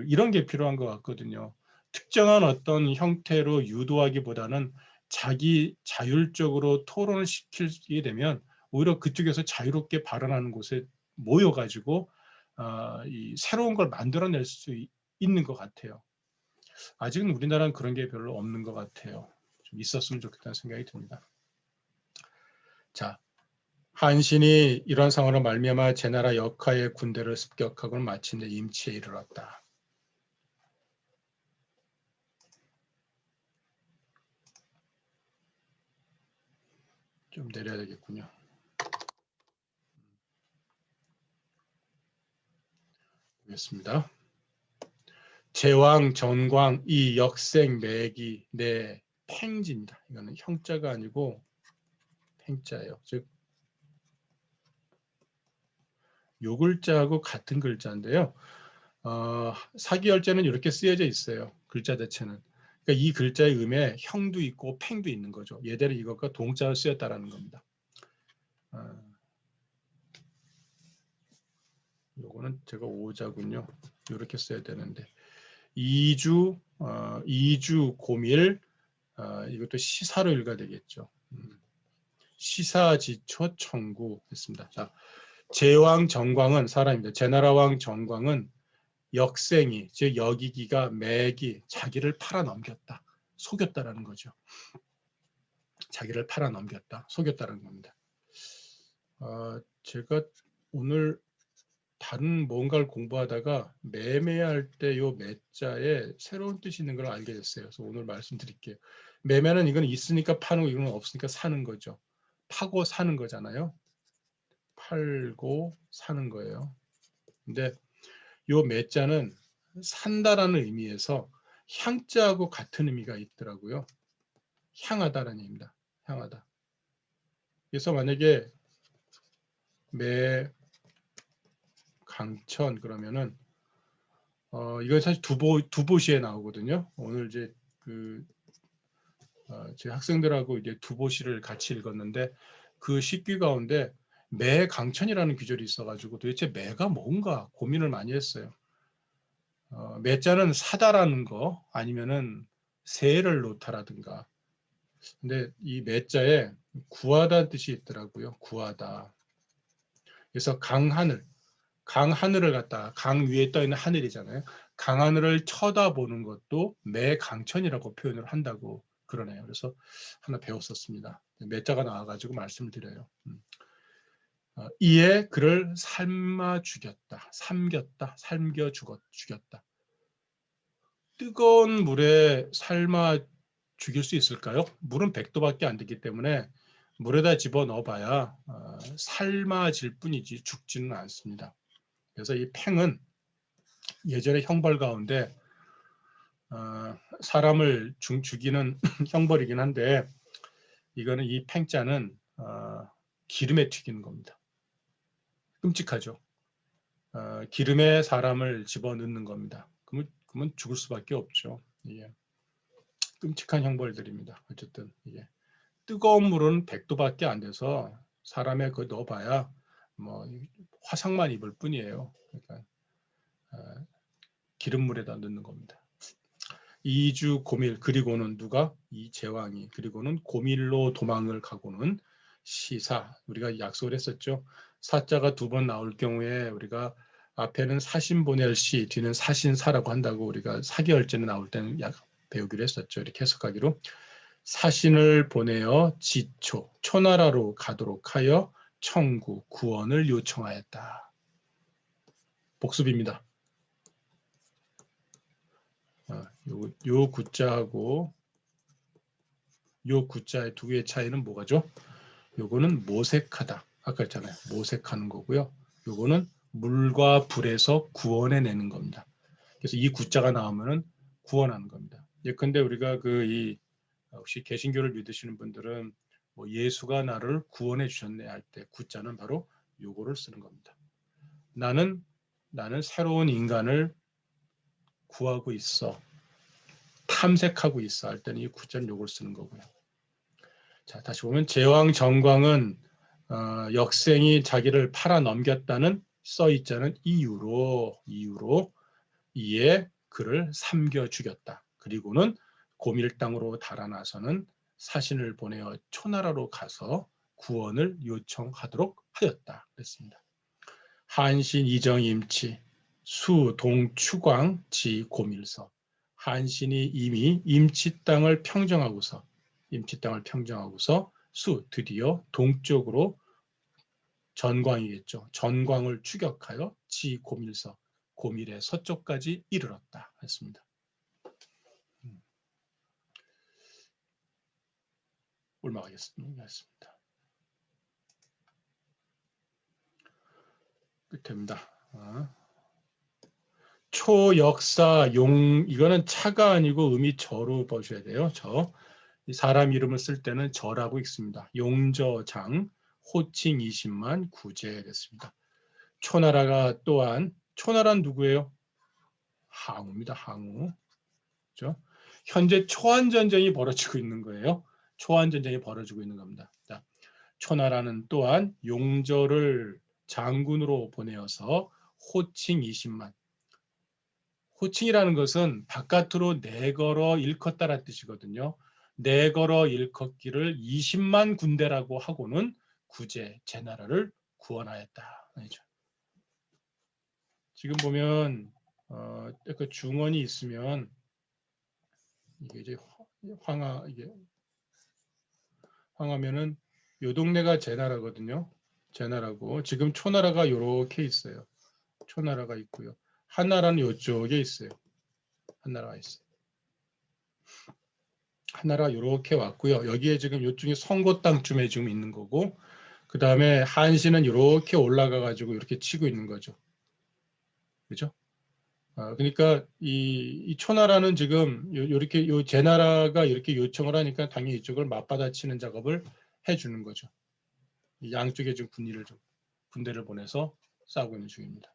이런 게 필요한 것 같거든요. 특정한 어떤 형태로 유도하기보다는 자기 자율적으로 토론을 시키게 되면 오히려 그쪽에서 자유롭게 발언하는 곳에 모여가지고 이 새로운 걸 만들어낼 수 있는 것 같아요. 아직은 우리나라는 그런 게 별로 없는 것 같아요. 좀 있었으면 좋겠다는 생각이 듭니다. 자, 한신이 이런 상황으로 말미암아 제나라 역하의 군대를 습격하고는 마침내 임치에 이르렀다. 좀 내려야 되겠군요. 보겠습니다. 제왕, 전광, 이 역생, 매기, 내 팽지입니다. 이거는 형자가 아니고 팽자예요. 즉 요 글자하고 같은 글자인데요. 사기열자는 이렇게 쓰여져 있어요. 글자 자체는. 그러니까 이 글자의 음에 형도 있고 팽도 있는 거죠. 예대로 이것과 동자로 쓰였다라는 겁니다. 요거는 제가 오자군요. 이렇게 써야 되는데 이주 고밀 이것도 시사로 읽어야 되겠죠. 시사지초 청구 했습니다. 자, 제왕 정광은 사람입니다. 제나라왕 정광은 역생이 즉 여기기가 매기 자기를 팔아넘겼다. 속였다라는 거죠. 자기를 팔아넘겼다. 속였다는 겁니다. 제가 오늘 다른 뭔가를 공부하다가 매매할 때 요 매자에 새로운 뜻이 있는 걸 알게 됐어요. 그래서 오늘 말씀드릴게요. 매매는 이건 있으니까 파는 거, 이건 없으니까 사는 거죠. 파고 사는 거잖아요. 팔고 사는 거예요. 근데 요 매자는 산다라는 의미에서 향자하고 같은 의미가 있더라고요. 향하다라는 의미입니다. 향하다. 그래서 만약에 매 강천 그러면은 이건 사실 두보시에 나오거든요. 오늘 이제 제 학생들하고 이제 두보시를 같이 읽었는데 그 식귀 가운데 매강천이라는 귀절이 있어가지고 도대체 매가 뭔가 고민을 많이 했어요. 매자는 사다라는 거 아니면은 새를 놓다라든가. 근데 이 매자에 구하다는 뜻이 있더라고요. 구하다. 그래서 강하늘을 갖다가 강 위에 떠 있는 하늘이잖아요. 강하늘을 쳐다보는 것도 매강천이라고 표현을 한다고 그러네요. 그래서 하나 배웠었습니다. 매자가 나와가지고 말씀을 드려요. 이에 그를 삶아 죽였다. 삶겨 죽였다. 뜨거운 물에 삶아 죽일 수 있을까요? 물은 100도밖에 안 되기 때문에 물에다 집어넣어 봐야 삶아질 뿐이지 죽지는 않습니다. 그래서 이 팽은 예전의 형벌 가운데 사람을 죽이는 형벌이긴 한데 이거는 이 팽자는 기름에 튀기는 겁니다. 끔찍하죠. 기름에 사람을 집어넣는 겁니다. 그러면 죽을 수밖에 없죠. 예. 끔찍한 형벌들입니다. 어쨌든 이게 뜨거운 물은 100도밖에 안 돼서 사람에 그 넣어봐야 뭐 화상만 입을 뿐이에요. 그러니까 기름물에다 넣는 겁니다. 이주 고밀 그리고는 누가? 이 제왕이 그리고는 고밀로 도망을 가고는 시사 우리가 약속을 했었죠. 사자가 두 번 나올 경우에 우리가 앞에는 사신 보낼 시 뒤는 사신사라고 한다고 우리가 사기열제는 나올 때는 배우기로 했었죠. 이렇게 해석하기로 사신을 보내어 지초 초나라로 가도록 하여 청구, 구원을 요청하였다. 복습입니다. 요 구자하고 요 구자의 두 개의 차이는 뭐가죠? 요거는 모색하다. 아까 했잖아요. 모색하는 거고요. 요거는 물과 불에서 구원해내는 겁니다. 그래서 이 구자가 나오면은 구원하는 겁니다. 예컨대 우리가 혹시 개신교를 믿으시는 분들은 뭐 예수가 나를 구원해 주셨네 할 때 구자는 바로 요거를 쓰는 겁니다. 나는 새로운 인간을 구하고 있어. 탐색하고 있어 할 때는 이 구자는 요걸 쓰는 거고요. 자, 다시 보면 제왕 정광은 역생이 자기를 팔아 넘겼다는 써 있자는 이유로 이에 그를 삼겨 죽였다. 그리고는 고밀 땅으로 달아나서는 사신을 보내어 초나라로 가서 구원을 요청하도록 하였다. 그랬습니다. 한신 이정 임치 수 동 추광 지 고밀서. 한신이 이미 임치 땅을 평정하고서 수 드디어 동쪽으로 전광이겠죠. 전광을 추격하여 지 고밀서 고밀의 서쪽까지 이르렀다 했습니다. 올라가겠습니다. 끝입니다. 초역사 용 이거는 차가 아니고 음이 저로 보셔야 돼요. 저 사람 이름을 쓸 때는 저라고 읽습니다. 용저장 호칭 20만 구제 됐습니다. 초나라가 또한 초나라는 누구예요? 항우입니다. 항우. 그렇죠? 현재 초안 전쟁이 벌어지고 있는 거예요. 초안 전쟁이 벌어지고 있는 겁니다. 자, 초나라는 또한 용저를 장군으로 보내어서 호칭 20만. 호칭이라는 것은 바깥으로 내걸어 일컫다라는 뜻이거든요. 내걸어 일컫기를 20만 군대라고 하고는 구제, 제 나라를 구원하였다. 지금 보면 그 중원이 있으면 이게 이제 황하면은 요 동네가 제 나라거든요. 제 나라고 지금 초나라가 요렇게 있어요. 초나라가 있고요. 한나라는 요쪽에 있어요. 한나라가 있어요. 한나라가 요렇게 왔고요. 여기에 지금 요쪽에 송고 땅쯤에 지금 있는 거고 그 다음에 한시는 요렇게 올라가 가지고 이렇게 치고 있는 거죠. 그죠? 그러니까 이 초나라는 지금 요렇게 요 제나라가 이렇게 요청을 하니까 당연히 이쪽을 맞받아치는 작업을 해주는 거죠. 양쪽에 지금 군대를 보내서 싸우고 있는 중입니다.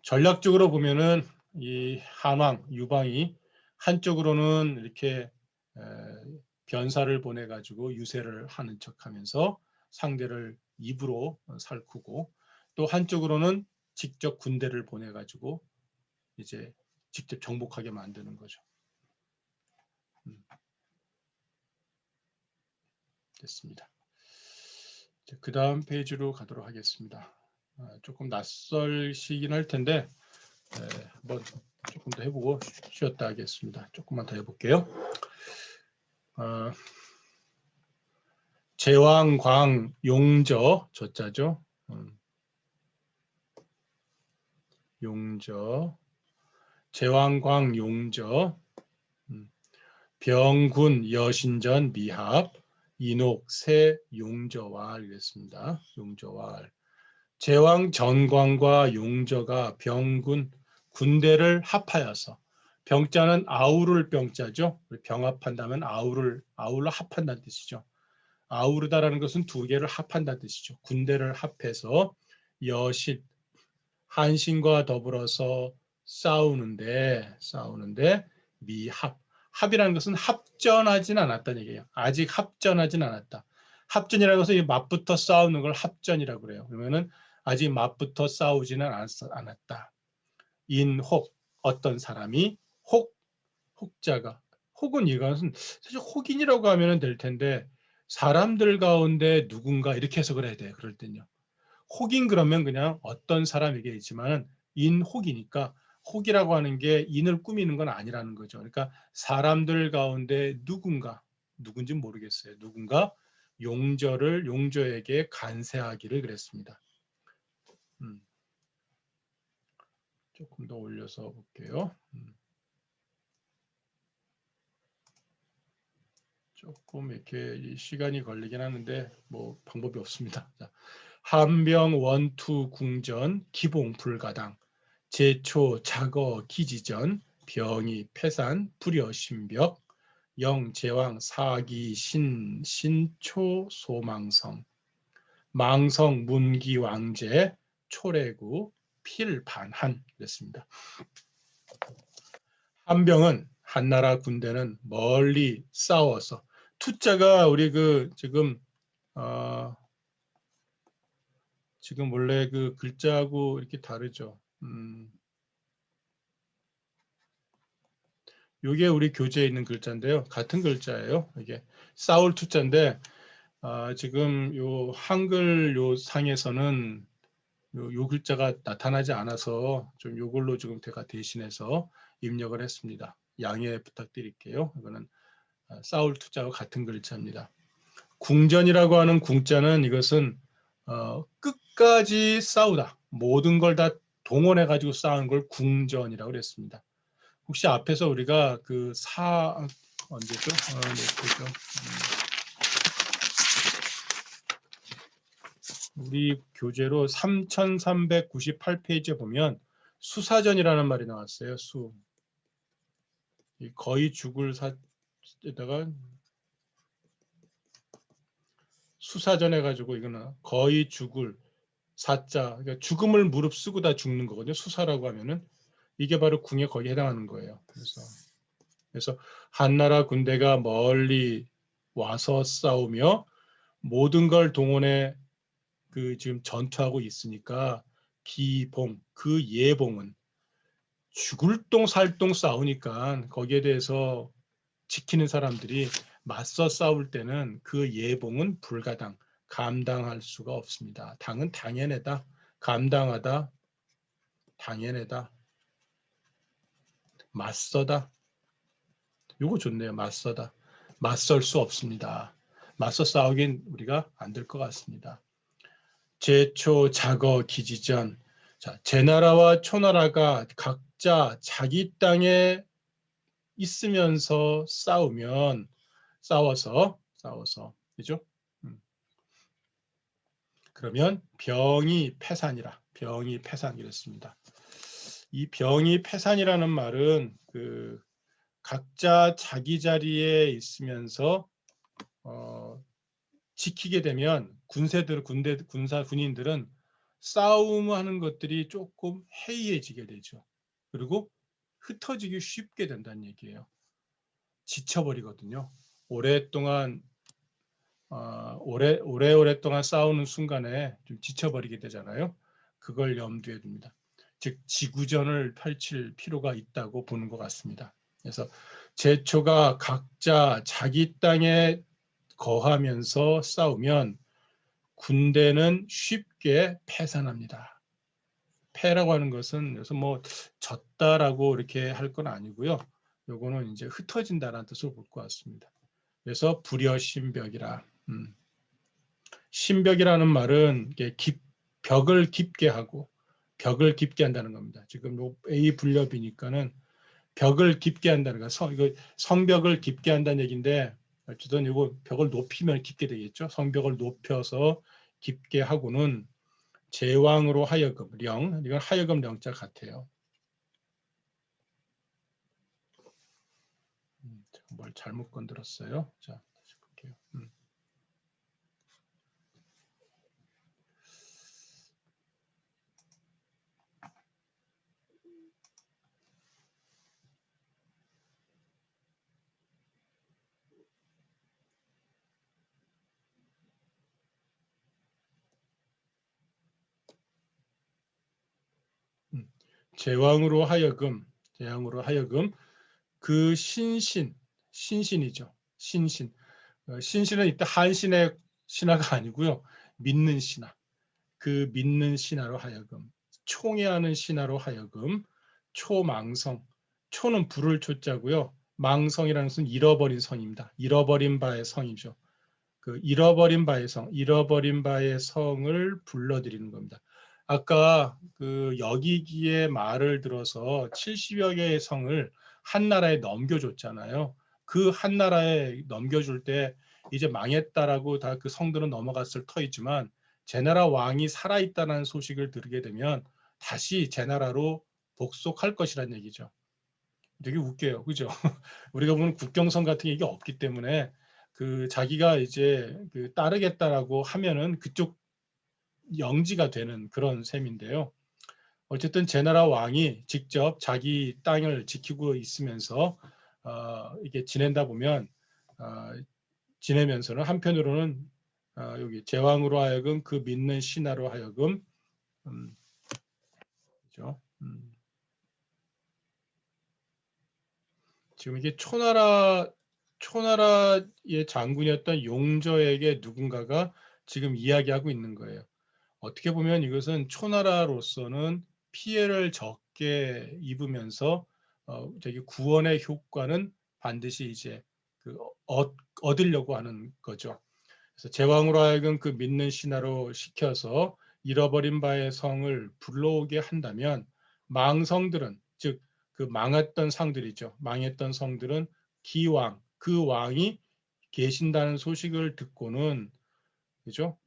전략적으로 보면은 이 한왕 유방이 한쪽으로는 이렇게 변사를 보내 가지고 유세를 하는 척하면서 상대를 입으로 살구고 또 한쪽으로는 직접 군대를 보내 가지고 이제 직접 정복하게 만드는 거죠. 됐습니다. 그 다음 페이지로 가도록 하겠습니다. 조금 낯설시긴 할 텐데 한번 조금 더 해보고 쉬었다 하겠습니다. 조금만 더 해볼게요. 제왕광 용저 저자죠. 용저 제왕광 용저 병군 여신전 미합 인옥 새 용저왈 이랬습니다. 용저왈 제왕 전광과 용저가 병군 군대를 합하여서 병자는 아우를 병자죠. 병합한다면 아우를 합한다는 뜻이죠. 아우르다라는 것은 두 개를 합한다는 뜻이죠. 군대를 합해서 여신 한신과 더불어서 싸우는데 미합 합이라는 것은 합전하진 않았다는 얘기예요. 아직 합전하진 않았다. 합전이라는 것은 이 맞붙어 싸우는 걸 합전이라고 그래요. 그러면은 아직 맞붙어 싸우지는 않았다. 인혹 어떤 사람이 혹자가 혹은 이것은 사실 혹인이라고 하면 될 텐데 사람들 가운데 누군가 이렇게 해석을 해야 돼. 그럴 땐요. 혹인 그러면 그냥 어떤 사람에게 있지만 인혹이니까 혹이라고 하는 게 인을 꾸미는 건 아니라는 거죠. 그러니까 사람들 가운데 누군지 모르겠어요. 누군가 용조에게 간세하기를 그랬습니다. 조금 더 올려서 볼게요. 조금 이렇게 시간이 걸리긴 하는데 뭐 방법이 없습니다. 자, 한병 원투 궁전 기봉 불가당 제초 자거 기지전 병이 패산 불여 신벽 영제왕 사기 신초 소망성 망성 문기 왕제 초래구 필반한 그랬습니다. 한병은 한나라 군대는 멀리 싸워서 투자가 우리 지금 원래 그 글자하고 이렇게 다르죠. 이게 우리 교재에 있는 글자인데요. 같은 글자예요. 이게 싸울 투자인데 지금 요 한글 요 상에서는 요 글자가 나타나지 않아서 좀 요걸로 지금 제가 대신해서 입력을 했습니다. 양해 부탁드릴게요. 이거는 싸울 투자와 같은 글자입니다. 궁전이라고 하는 궁자는 이것은 끝까지 싸우다. 모든 걸 다 동원해 가지고 싸우는 걸 궁전이라고 그랬습니다. 혹시 앞에서 우리가 언제죠? 보죠. 우리 교재로 3398페이지에 보면 수사전이라는 말이 나왔어요. 거의 죽을 사에다가 수사전 해가지고 이거는 거의 죽을 사자, 그러니까 죽음을 무릅쓰고 다 죽는 거거든요. 수사라고 하면은 이게 바로 궁에 거기에 해당하는 거예요. 그래서 한나라 군대가 멀리 와서 싸우며 모든 걸 동원해 지금 전투하고 있으니까 기봉 그 예봉은 죽을 똥 살 똥 싸우니까 거기에 대해서 지키는 사람들이 맞서 싸울 때는 그 예봉은 불가당 감당할 수가 없습니다. 당은 당연하다, 감당하다, 당연하다, 맞서다. 요거 좋네요. 맞서다. 맞설 수 없습니다. 맞서 싸우긴 우리가 안 될 것 같습니다. 제초 자거 기지전. 자, 제나라와 초나라가 각자 자기 땅에 있으면서 싸워서 그죠? 그러면 병이 패산이라. 병이 패산이랬습니다. 이 병이 패산이라는 말은 각자 자기 자리에 있으면서 지키게 되면 군인들은 싸움하는 것들이 조금 해이해지게 되죠. 그리고 흩어지기 쉽게 된다는 얘기예요. 지쳐버리거든요. 오랫동안 싸우는 순간에 좀 지쳐버리게 되잖아요. 그걸 염두에 둡니다. 즉 지구전을 펼칠 필요가 있다고 보는 것 같습니다. 그래서 제초가 각자 자기 땅에 거하면서 싸우면 군대는 쉽게 패산합니다. 패라고 하는 것은 그래서 뭐 졌다라고 이렇게 할 건 아니고요. 요거는 이제 흩어진다라는 뜻으로 볼 것 같습니다. 그래서 불여신벽이라. 신벽이라는 말은 벽을 깊게 하고 벽을 깊게 한다는 겁니다. 지금 A 분렵이니까는 벽을 깊게 한다는 거. 이거 성벽을 깊게 한다는 얘기인데 어쨌든 이거 벽을 높이면 깊게 되겠죠. 성벽을 높여서 깊게 하고는 제왕으로 하여금 이건 하여금 령자 같아요. 뭘 잘못 건드렸어요. 자, 다시 볼게요. 제왕으로 하여금 그 신신이죠. 신신은 이때 한신의 신하가 아니고요. 믿는 신하. 그 믿는 신하로 하여금 총애하는 신하로 하여금 초망성. 초는 불을 초자고요. 망성이라는 것은 잃어버린 성입니다. 잃어버린 바의 성이죠. 그 잃어버린 바의 성을 불러들이는 겁니다. 아까 그 여기기의 말을 들어서 70여 개의 성을 한 나라에 넘겨줬잖아요. 그 한 나라에 넘겨줄 때 이제 망했다라고 다 그 성들은 넘어갔을 터이지만 제나라 왕이 살아있다는 소식을 들게 되면 다시 제나라로 복속할 것이라는 얘기죠. 되게 웃겨요. 그죠? 우리가 보는 국경선 같은 게 없기 때문에 그 자기가 이제 그 따르겠다라고 하면은 그쪽 영지가 되는 그런 셈인데요. 어쨌든 제나라 왕이 직접 자기 땅을 지키고 있으면서 이게 지낸다 보면 어, 지내면서는 한편으로는 여기 제왕으로 하여금 그 믿는 신하로 하여금 그죠? 지금 이게 초나라의 장군이었던 용저에게 누군가가 지금 이야기하고 있는 거예요. 어떻게 보면 이것은 초나라로서는 피해를 적게 입으면서 저기 구원의 효과는 반드시 이제 그 얻으려고 하는 거죠. 그래서 제왕으로 하여금 그 믿는 신하로 시켜서 잃어버린 바의 성을 불러오게 한다면 망성들은 즉 그 망했던 성들이죠. 망했던 성들은 기왕 그 왕이 계신다는 소식을 듣고는 그죠?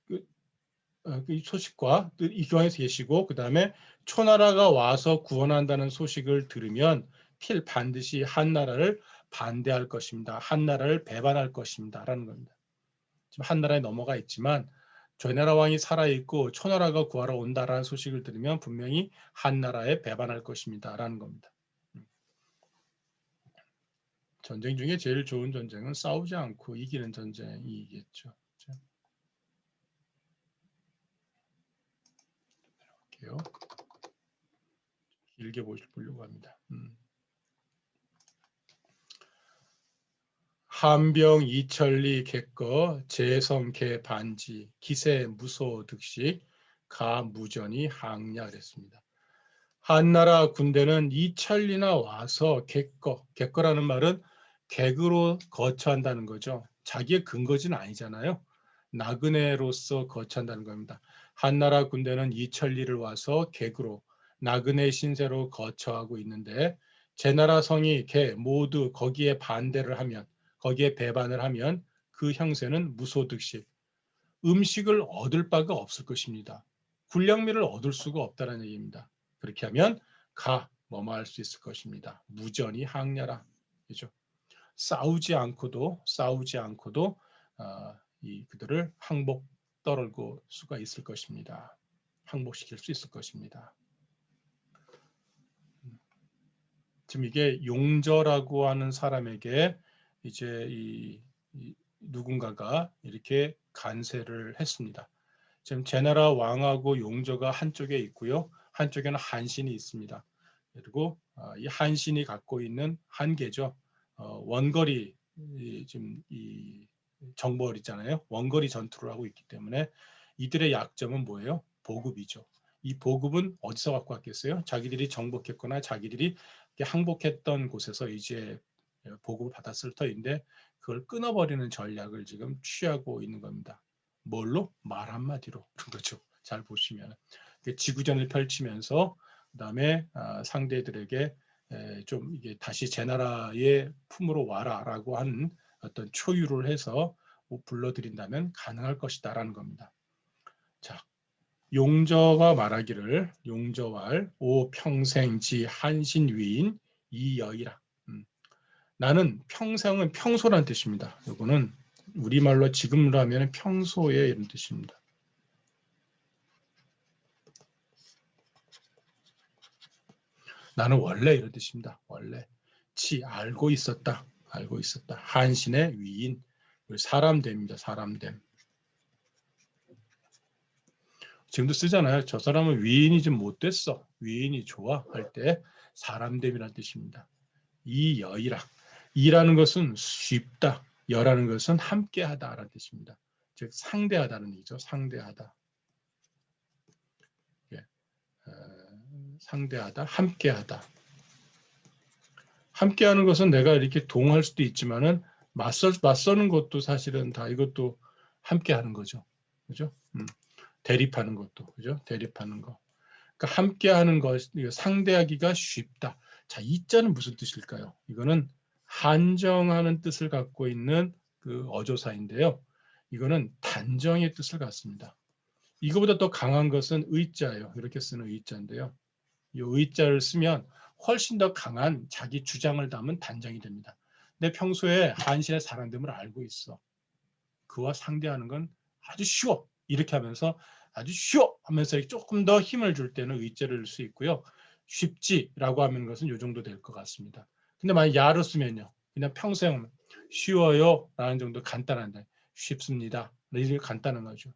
그 소식과 이 교황에서 계시고 그 다음에 초나라가 와서 구원한다는 소식을 들으면 반드시 한 나라를 반대할 것입니다. 한 나라를 배반할 것입니다. 라는 겁니다. 지금 한 나라에 넘어가 있지만 조나라 왕이 살아있고 초나라가 구하러 온다라는 소식을 들으면 분명히 한 나라에 배반할 것입니다. 라는 겁니다. 전쟁 중에 제일 좋은 전쟁은 싸우지 않고 이기는 전쟁이겠죠. 볼게요. 길게 보려고 합니다. 한병 이천리 객거 재성개 반지 기세 무소 득식 가무전이 항냐 그랬습니다. 한나라 군대는 이천리나 와서 객거라는 말은 객으로 거처한다는 거죠. 자기의 근거지는 아니잖아요. 나그네로서 거처한다는 겁니다. 한나라 군대는 이천리를 와서 객으로 나그네 신세로 거처하고 있는데 제나라 성이 개 모두 거기에 반대를 하면 거기에 배반을 하면 그 형세는 무소득식 음식을 얻을 바가 없을 것입니다. 군량미를 얻을 수가 없다는 얘기입니다. 그렇게 하면 뭐뭐 할 수 있을 것입니다. 무전이 항려라. 그죠? 싸우지 않고도 그들을 항복 떨고 수가 있을 것입니다. 항복시킬 수 있을 것입니다. 지금 이게 용저라고 하는 사람에게 이제 이 누군가가 이렇게 간세를 했습니다. 지금 제나라 왕하고 용저가 한쪽에 있고요. 한쪽에는 한신이 있습니다. 그리고 이 한신이 갖고 있는 한계죠. 원거리 지금 이 정벌 있잖아요. 원거리 전투를 하고 있기 때문에 이들의 약점은 뭐예요? 보급이죠. 이 보급은 어디서 갖고 왔겠어요? 자기들이 정복했거나 자기들이 항복했던 곳에서 이제 보급을 받았을 터인데 그걸 끊어버리는 전략을 지금 취하고 있는 겁니다. 뭘로? 말 한마디로 그런 거죠. 잘 보시면 지구전을 펼치면서 그다음에 상대들에게 좀 이게 다시 제 나라의 품으로 와라라고 하는 어떤 초유를 해서 불러들인다면 가능할 것이다라는 겁니다. 자, 용저가 말하기를 용저왈 오 평생지 한신위인 이여이라. 나는 평생은 평소란 뜻입니다. 이거는 우리말로 지금으로 하면 평소에 이런 뜻입니다. 나는 원래 이런 뜻입니다. 원래 알고 있었다. 한신의 위인 사람됨입니다. 사람됨. 지금도 쓰잖아요. 저 사람은 위인이 좀 못됐어. 위인이 좋아 할 때 사람됨이라는 뜻입니다. 이 여이라. 이라는 것은 쉽다. 여라는 것은 함께하다라는 뜻입니다. 즉 상대하다는 얘기죠. 상대하다. 상대하다, 함께하다. 함께하는 것은 내가 이렇게 동할 수도 있지만은 맞서는 것도 사실은 다 이것도 함께 하는 거죠. 그죠? 대립하는 것도, 그죠? 대립하는 거. 그러니까 함께 하는 것, 상대하기가 쉽다. 자, 이 자는 무슨 뜻일까요? 이거는 한정하는 뜻을 갖고 있는 그 어조사인데요. 이거는 단정의 뜻을 갖습니다. 이거보다 더 강한 것은 의자예요. 이렇게 쓰는 의자인데요. 이 의자를 쓰면 훨씬 더 강한 자기 주장을 담은 단정이 됩니다. 내 평소에 한신의 사랑됨을 알고 있어. 그와 상대하는 건 아주 쉬워. 이렇게 하면서 아주 쉬워 하면서 조금 더 힘을 줄 때는 의자를 넣을 수 있고요. 쉽지라고 하는 것은 이 정도 될 것 같습니다. 근데 만약 야로 쓰면요. 그냥 평생 쉬워요 라는 정도 간단한데 쉽습니다. 이렇게 간단한 거죠.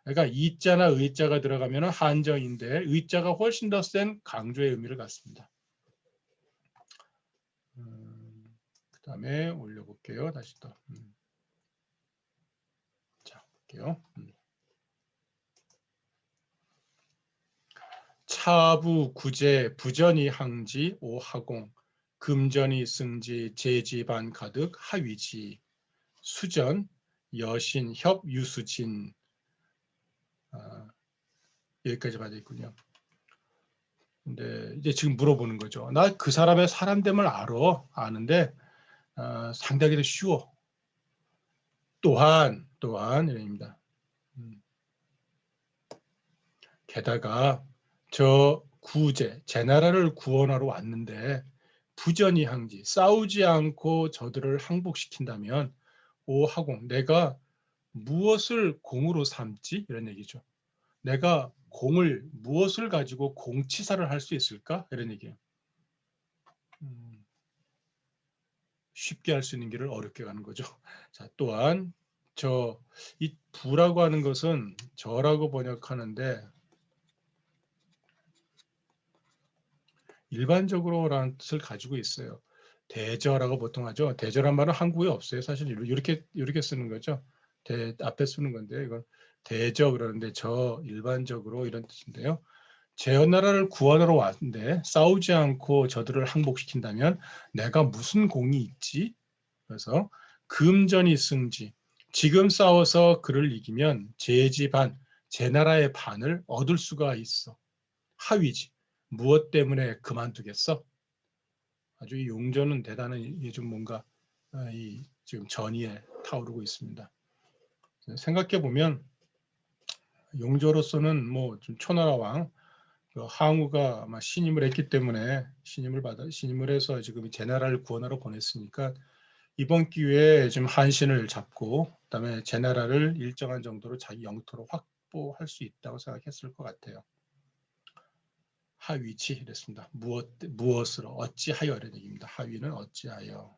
그러니까 이자나 의자가 들어가면 한정인데 의자가 훨씬 더 센 강조의 의미를 갖습니다. 그 다음에 올려볼게요. 다시 또. 자, 볼게요. 차부 구제 부전이 항지 오하공 금전이 승지 제지반 가득 하위지 수전 여신 협 유수진 여기까지 받아 있군요. 근데 이제 지금 물어보는 거죠. 나 그 사람의 사람됨을 아는데 상대하기도 쉬워. 또한 이입니다. 게다가 저 제 나라를 구원하러 왔는데 부전이 항지 싸우지 않고 저들을 항복시킨다면 오하공 내가 무엇을 공으로 삼지? 이런 얘기죠. 내가 공을 무엇을 가지고 공치사를 할 수 있을까? 이런 얘기예요. 쉽게 할 수 있는 길을 어렵게 가는 거죠. 자, 또한 이 부라고 하는 것은 저라고 번역하는데 일반적으로라는 뜻을 가지고 있어요. 대저라고 보통 하죠. 대저란 말은 한국에 없어요. 사실 이렇게 쓰는 거죠. 앞에 쓰는 건데 이건 대저 그러는데 저 일반적으로 이런 뜻인데요. 제 나라를 구원하러 왔는데 싸우지 않고 저들을 항복시킨다면 내가 무슨 공이 있지? 그래서 금전이 승지. 지금 싸워서 그를 이기면 제 나라의 반을 얻을 수가 있어. 하위지. 무엇 때문에 그만두겠어? 아주 이 용전은 대단한 좀 뭔가 지금 전의에 타오르고 있습니다. 생각해 보면 용조로서는 뭐 좀 초나라 왕 항우가 아마 신임을 했기 때문에 신임을 해서 지금 제 나라를 구원하러 보냈으니까 이번 기회에 지금 한신을 잡고 그다음에 제 나라를 일정한 정도로 자기 영토로 확보할 수 있다고 생각했을 것 같아요. 하위치 이랬습니다. 무엇으로 어찌하여 이런 얘기입니다. 하위는 어찌하여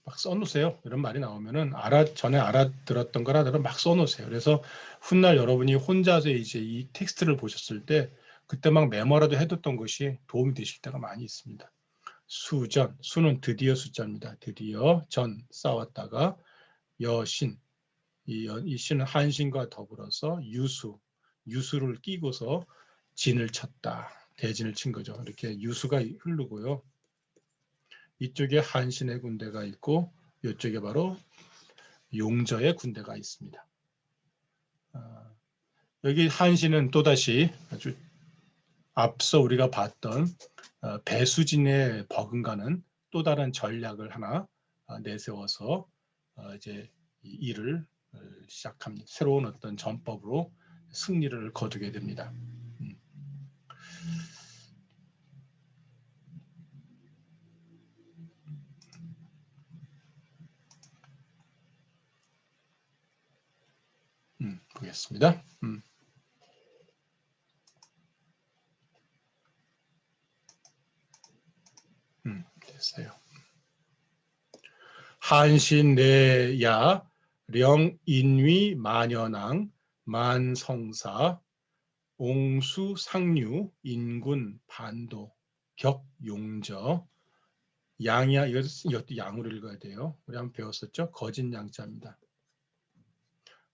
막 써놓으세요. 이런 말이 나오면은 전에 알아들었던 거라도 막 써놓으세요. 그래서 훗날 여러분이 혼자서 이제 이 텍스트를 보셨을 때 그때 막 메모라도 해뒀던 것이 도움이 되실 때가 많이 있습니다. 수전, 수는 드디어 숫자입니다. 드디어 전 싸웠다가 여신, 이 신은 한신과 더불어서 유수를 끼고서 진을 쳤다. 대진을 친 거죠. 이렇게 유수가 흐르고요. 이쪽에 한신의 군대가 있고 이쪽에 바로 용저의 군대가 있습니다. 여기 한신은 또다시 아주 앞서 우리가 봤던 배수진에 버금가는 또 다른 전략을 하나 내세워서 이제 일을 시작합니다. 새로운 어떤 전법으로 승리를 거두게 됩니다. 보겠습니다. 됐어요. 한신내야 령인위 만연왕 만성사 옹수상류 인군 반도 격용저 양이야 이것도 양으로 읽어야 돼요. 우리 한번 배웠었죠. 거짓 양자입니다.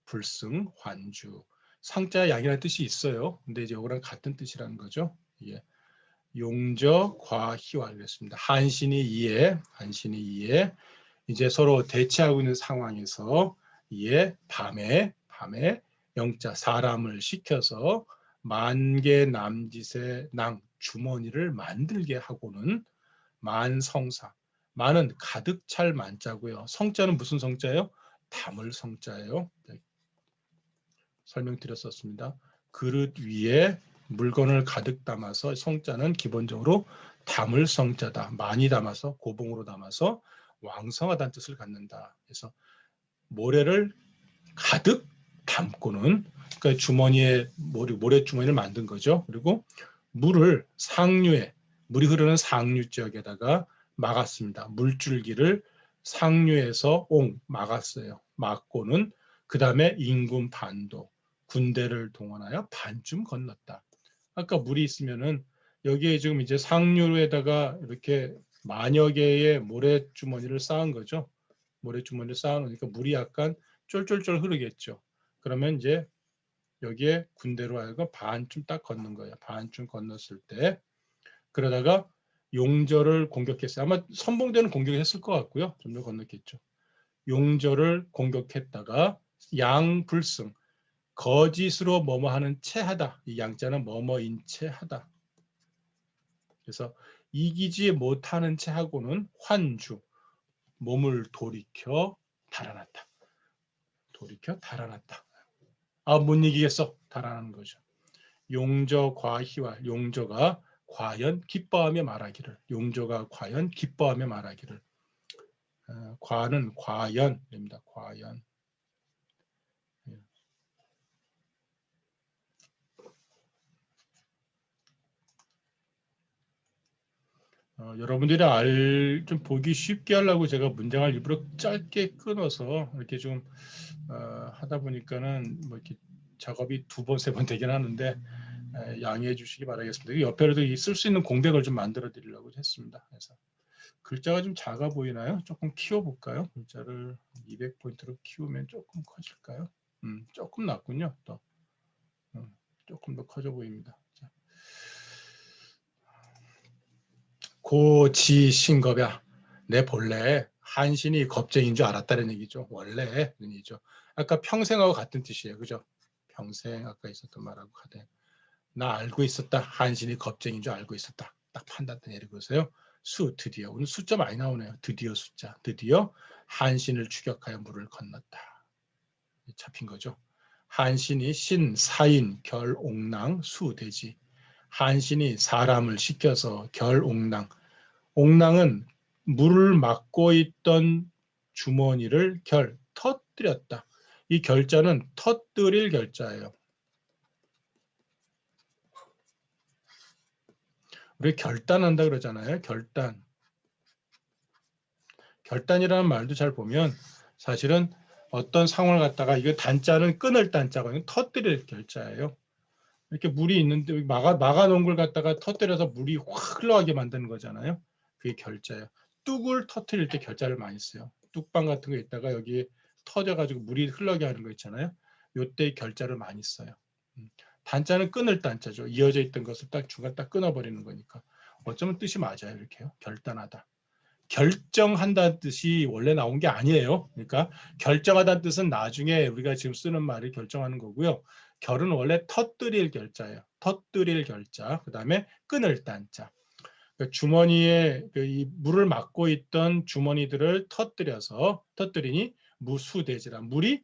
불승 환주 상자 양이라는 뜻이 있어요. 근데 이제 이거랑 같은 뜻이라는 거죠. 예. 용저 과희화 그랬습니다. 한신이 이에 이제 서로 대치하고 있는 상황에서 이에 밤에 영자 사람을 시켜서 만개 남짓의 낭 주머니를 만들게 하고는 만성사. 만은 가득 찰 만자고요. 성자는 무슨 성자예요? 담을 성자예요. 설명드렸었습니다. 그릇 위에 물건을 가득 담아서 성자는 기본적으로 담을 성자다. 많이 담아서 고봉으로 담아서 왕성하다는 뜻을 갖는다. 그래서 모래를 가득 담고는 그러니까 주머니에 모래 주머니를 만든 거죠. 그리고 물을 상류에 물이 흐르는 상류 지역에다가 막았습니다. 물줄기를 상류에서 막았어요. 막고는 그 다음에 인군 반도 군대를 동원하여 반쯤 건넜다. 아까 물이 있으면은 여기에 지금 이제 상류에다가 이렇게 만여 개의 모래주머니를 쌓은 거죠. 모래주머니를 쌓아놓으니까 물이 약간 쫄쫄쫄 흐르겠죠. 그러면 이제 여기에 군대로 하여금 반쯤 딱 건넌 거예요. 반쯤 건넜을 때 그러다가 용저를 공격했어요. 아마 선봉대는 공격했을 것 같고요. 좀 더 건넜겠죠. 용저를 공격했다가 양불승 거짓으로 뭐뭐 하는 채하다. 이 양자는 뭐뭐인 채하다. 그래서 이기지 못하는 채하고는 환주 몸을 돌이켜 달아났다. 돌이켜 달아났다. 못 이기겠어. 달아나는 거죠. 용저 과희와 용저가 과연 기뻐하며 말하기를. 용저가 과연 기뻐하며 말하기를. 과는 과연입니다. 과연. 여러분들이 좀 보기 쉽게 하려고 제가 문장을 일부러 짧게 끊어서 이렇게 좀 하다 보니까는 뭐 이렇게 작업이 2번, 3번 되긴 하는데 양해해 주시기 바라겠습니다. 옆에라도 쓸 수 있는 공백을 좀 만들어 드리려고 했습니다. 그래서 글자가 좀 작아 보이나요? 조금 키워볼까요? 글자를 200포인트로 키우면 조금 커질까요? 조금 낫군요. 또 조금 더 커져 보입니다. 자. 고지신겁야. 내 본래 한신이 겁쟁인 줄 알았다는 얘기죠. 원래 그런 얘기죠. 아까 평생하고 같은 뜻이에요. 그죠? 평생 아까 있었던 말하고 같은. 나 알고 있었다. 한신이 겁쟁인 줄 알고 있었다. 딱 판단 내리고서요. 드디어 오늘 숫자 많이 나오네요. 드디어 숫자. 드디어 한신을 추격하여 물을 건넜다. 잡힌 거죠. 한신이 신사인 결옥낭 수돼지. 한신이 사람을 시켜서 결옥낭. 옥낭은 물을 막고 있던 주머니를 터뜨렸다. 이 결자는 터뜨릴 결자예요. 우리 결단한다 그러잖아요. 결단이라는 말도 잘 보면 사실은 어떤 상황을 갖다가 이거 단자는 끊을 단자가 터뜨릴 결자예요. 이렇게 물이 있는데 막아놓은 걸 갖다가 터뜨려서 물이 확 흘러가게 만드는 거잖아요. 그게 결자예요. 뚝을 터뜨릴 때 결자를 많이 써요. 뚝방 같은 거 있다가 여기 터져가지고 물이 흘러게 하는 거 있잖아요. 요때 결자를 많이 써요. 단자는 끊을 단자죠. 이어져 있던 것을 딱 중간 딱 끊어버리는 거니까. 어쩌면 뜻이 맞아요. 이렇게요. 결단하다. 결정한다는 뜻이 원래 나온 게 아니에요. 그러니까 결정하다는 뜻은 나중에 우리가 지금 쓰는 말이 결정하는 거고요. 결은 원래 터뜨릴 결자예요. 터뜨릴 결자. 그 다음에 끊을 단자. 그러니까 주머니에 이 물을 막고 있던 주머니들을 터뜨리니 무수대지라. 물이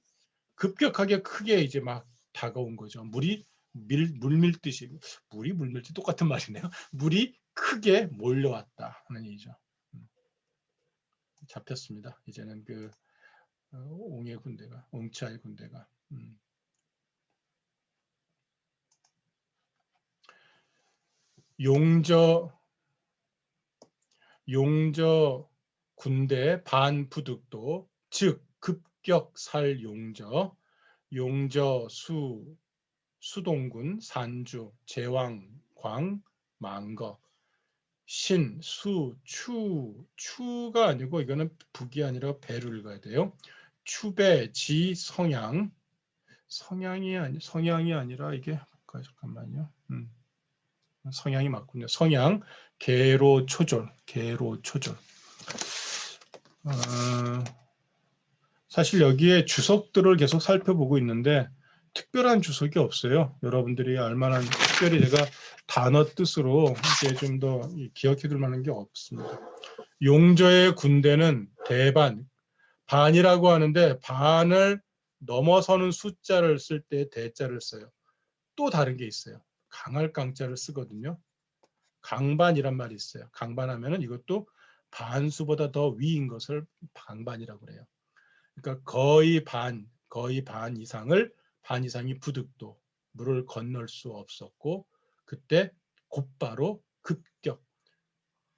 급격하게 크게 이제 막 다가온 거죠. 물이 물밀듯이 물이 물밀듯이 똑같은 말이네요. 물이 크게 몰려왔다 하는 얘기죠. 잡혔습니다. 이제는 그 옹의 군대가, 옹치아의 군대가. 용저 군대 반부득도, 즉 급격살 용저 수동군 산주 제왕광 망거 신, 수, 추가 아니고 이거는 북이 아니라 배를 읽어야 돼요. 추배, 지, 성향이 아니라 이게 잠깐만요. 성향이 맞군요. 성향, 계로 초절, 계로 초절. 사실 여기에 주석들을 계속 살펴보고 있는데 특별한 주석이 없어요. 여러분들이 알만한 특별히 제가 단어 뜻으로 이제 좀 더 기억해둘 만한 게 없습니다. 용저의 군대는 대반, 반이라고 하는데 반을 넘어서는 숫자를 쓸 때 대자를 써요. 또 다른 게 있어요. 강할 강자를 쓰거든요. 강반이란 말이 있어요. 강반하면은 이것도 반수보다 더 위인 것을 강반이라고 그래요. 그러니까 거의 반 이상을 반 이상이 부득도 물을 건널 수 없었고 그때 곧바로 급격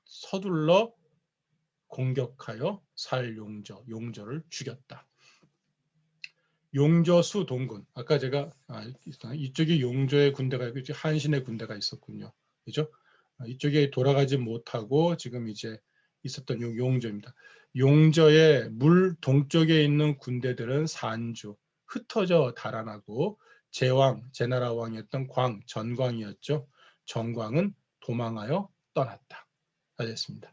서둘러 공격하여 용저를 죽였다. 용저수 동군. 아까 제가 이쪽에 용저의 군대가 있고 한신의 군대가 있었군요. 그죠? 이쪽에 돌아가지 못하고 지금 이제 있었던 용저입니다. 용저의 물 동쪽에 있는 군대들은 산주, 흩어져 달아나고 제나라 왕이었던 전광이었죠. 전광은 도망하여 떠났다. 다 됐습니다.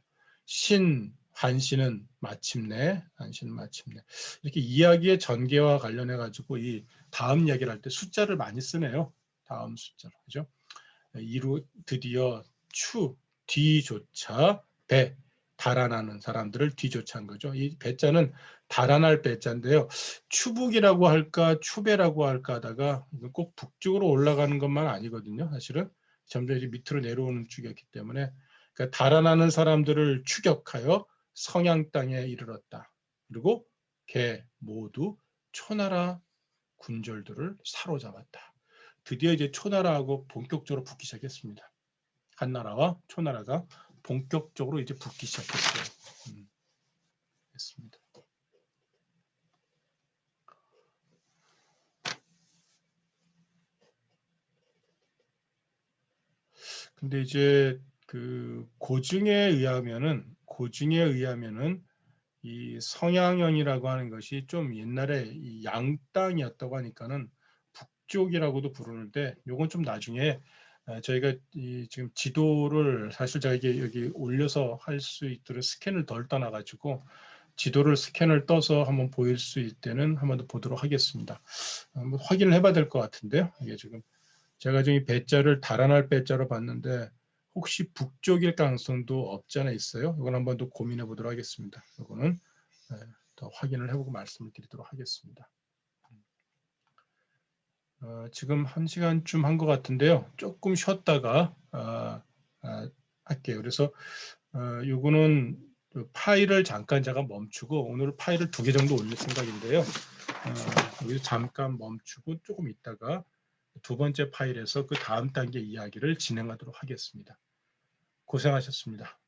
한신은 마침내 이렇게 이야기의 전개와 관련해 가지고 이 다음 이야기를 할 때 숫자를 많이 쓰네요. 다음 숫자로 그죠? 이루 드디어 뒤조차 배 달아나는 사람들을 뒤조차한 거죠. 이 배자는 달아날 배자인데요. 추북이라고 할까 추배라고 할까 하다가 꼭 북쪽으로 올라가는 것만 아니거든요. 사실은 점점 이제 밑으로 내려오는 쪽이었기 때문에 그러니까 달아나는 사람들을 추격하여 성양 땅에 이르렀다. 그리고 개 모두 초나라 군졸들을 사로잡았다. 드디어 이제 초나라하고 본격적으로 붙기 시작했습니다. 한나라와 초나라가 본격적으로 이제 붙기 시작했어요. 했습니다. 근데 이제 그 고증에 의하면은 이 성양연이라고 하는 것이 좀 옛날에 이 양땅이었다고 하니까는 북쪽이라고도 부르는데 요건 좀 나중에 저희가 지금 지도를 사실 제가 이게 여기 올려서 할 수 있도록 스캔을 덜 떠나가지고 지도를 스캔을 떠서 한번 보일 수 있을 때는 한번 더 보도록 하겠습니다. 한번 확인을 해봐야 될 것 같은데요. 이게 지금 제가 지금 이 배자를 달아날 배자로 봤는데 혹시 북쪽일 가능성도 없지 않아 있어요. 이건 한번 더 고민해 보도록 하겠습니다. 이거는 더 확인을 해보고 말씀을 드리도록 하겠습니다. 지금 1시간쯤 한 것 같은데요. 조금 쉬었다가 할게요. 그래서 요거는 파일을 잠깐 제가 멈추고 오늘 파일을 2개 정도 올릴 생각인데요. 여기서 잠깐 멈추고 조금 있다가 두 번째 파일에서 그 다음 단계 이야기를 진행하도록 하겠습니다. 고생하셨습니다.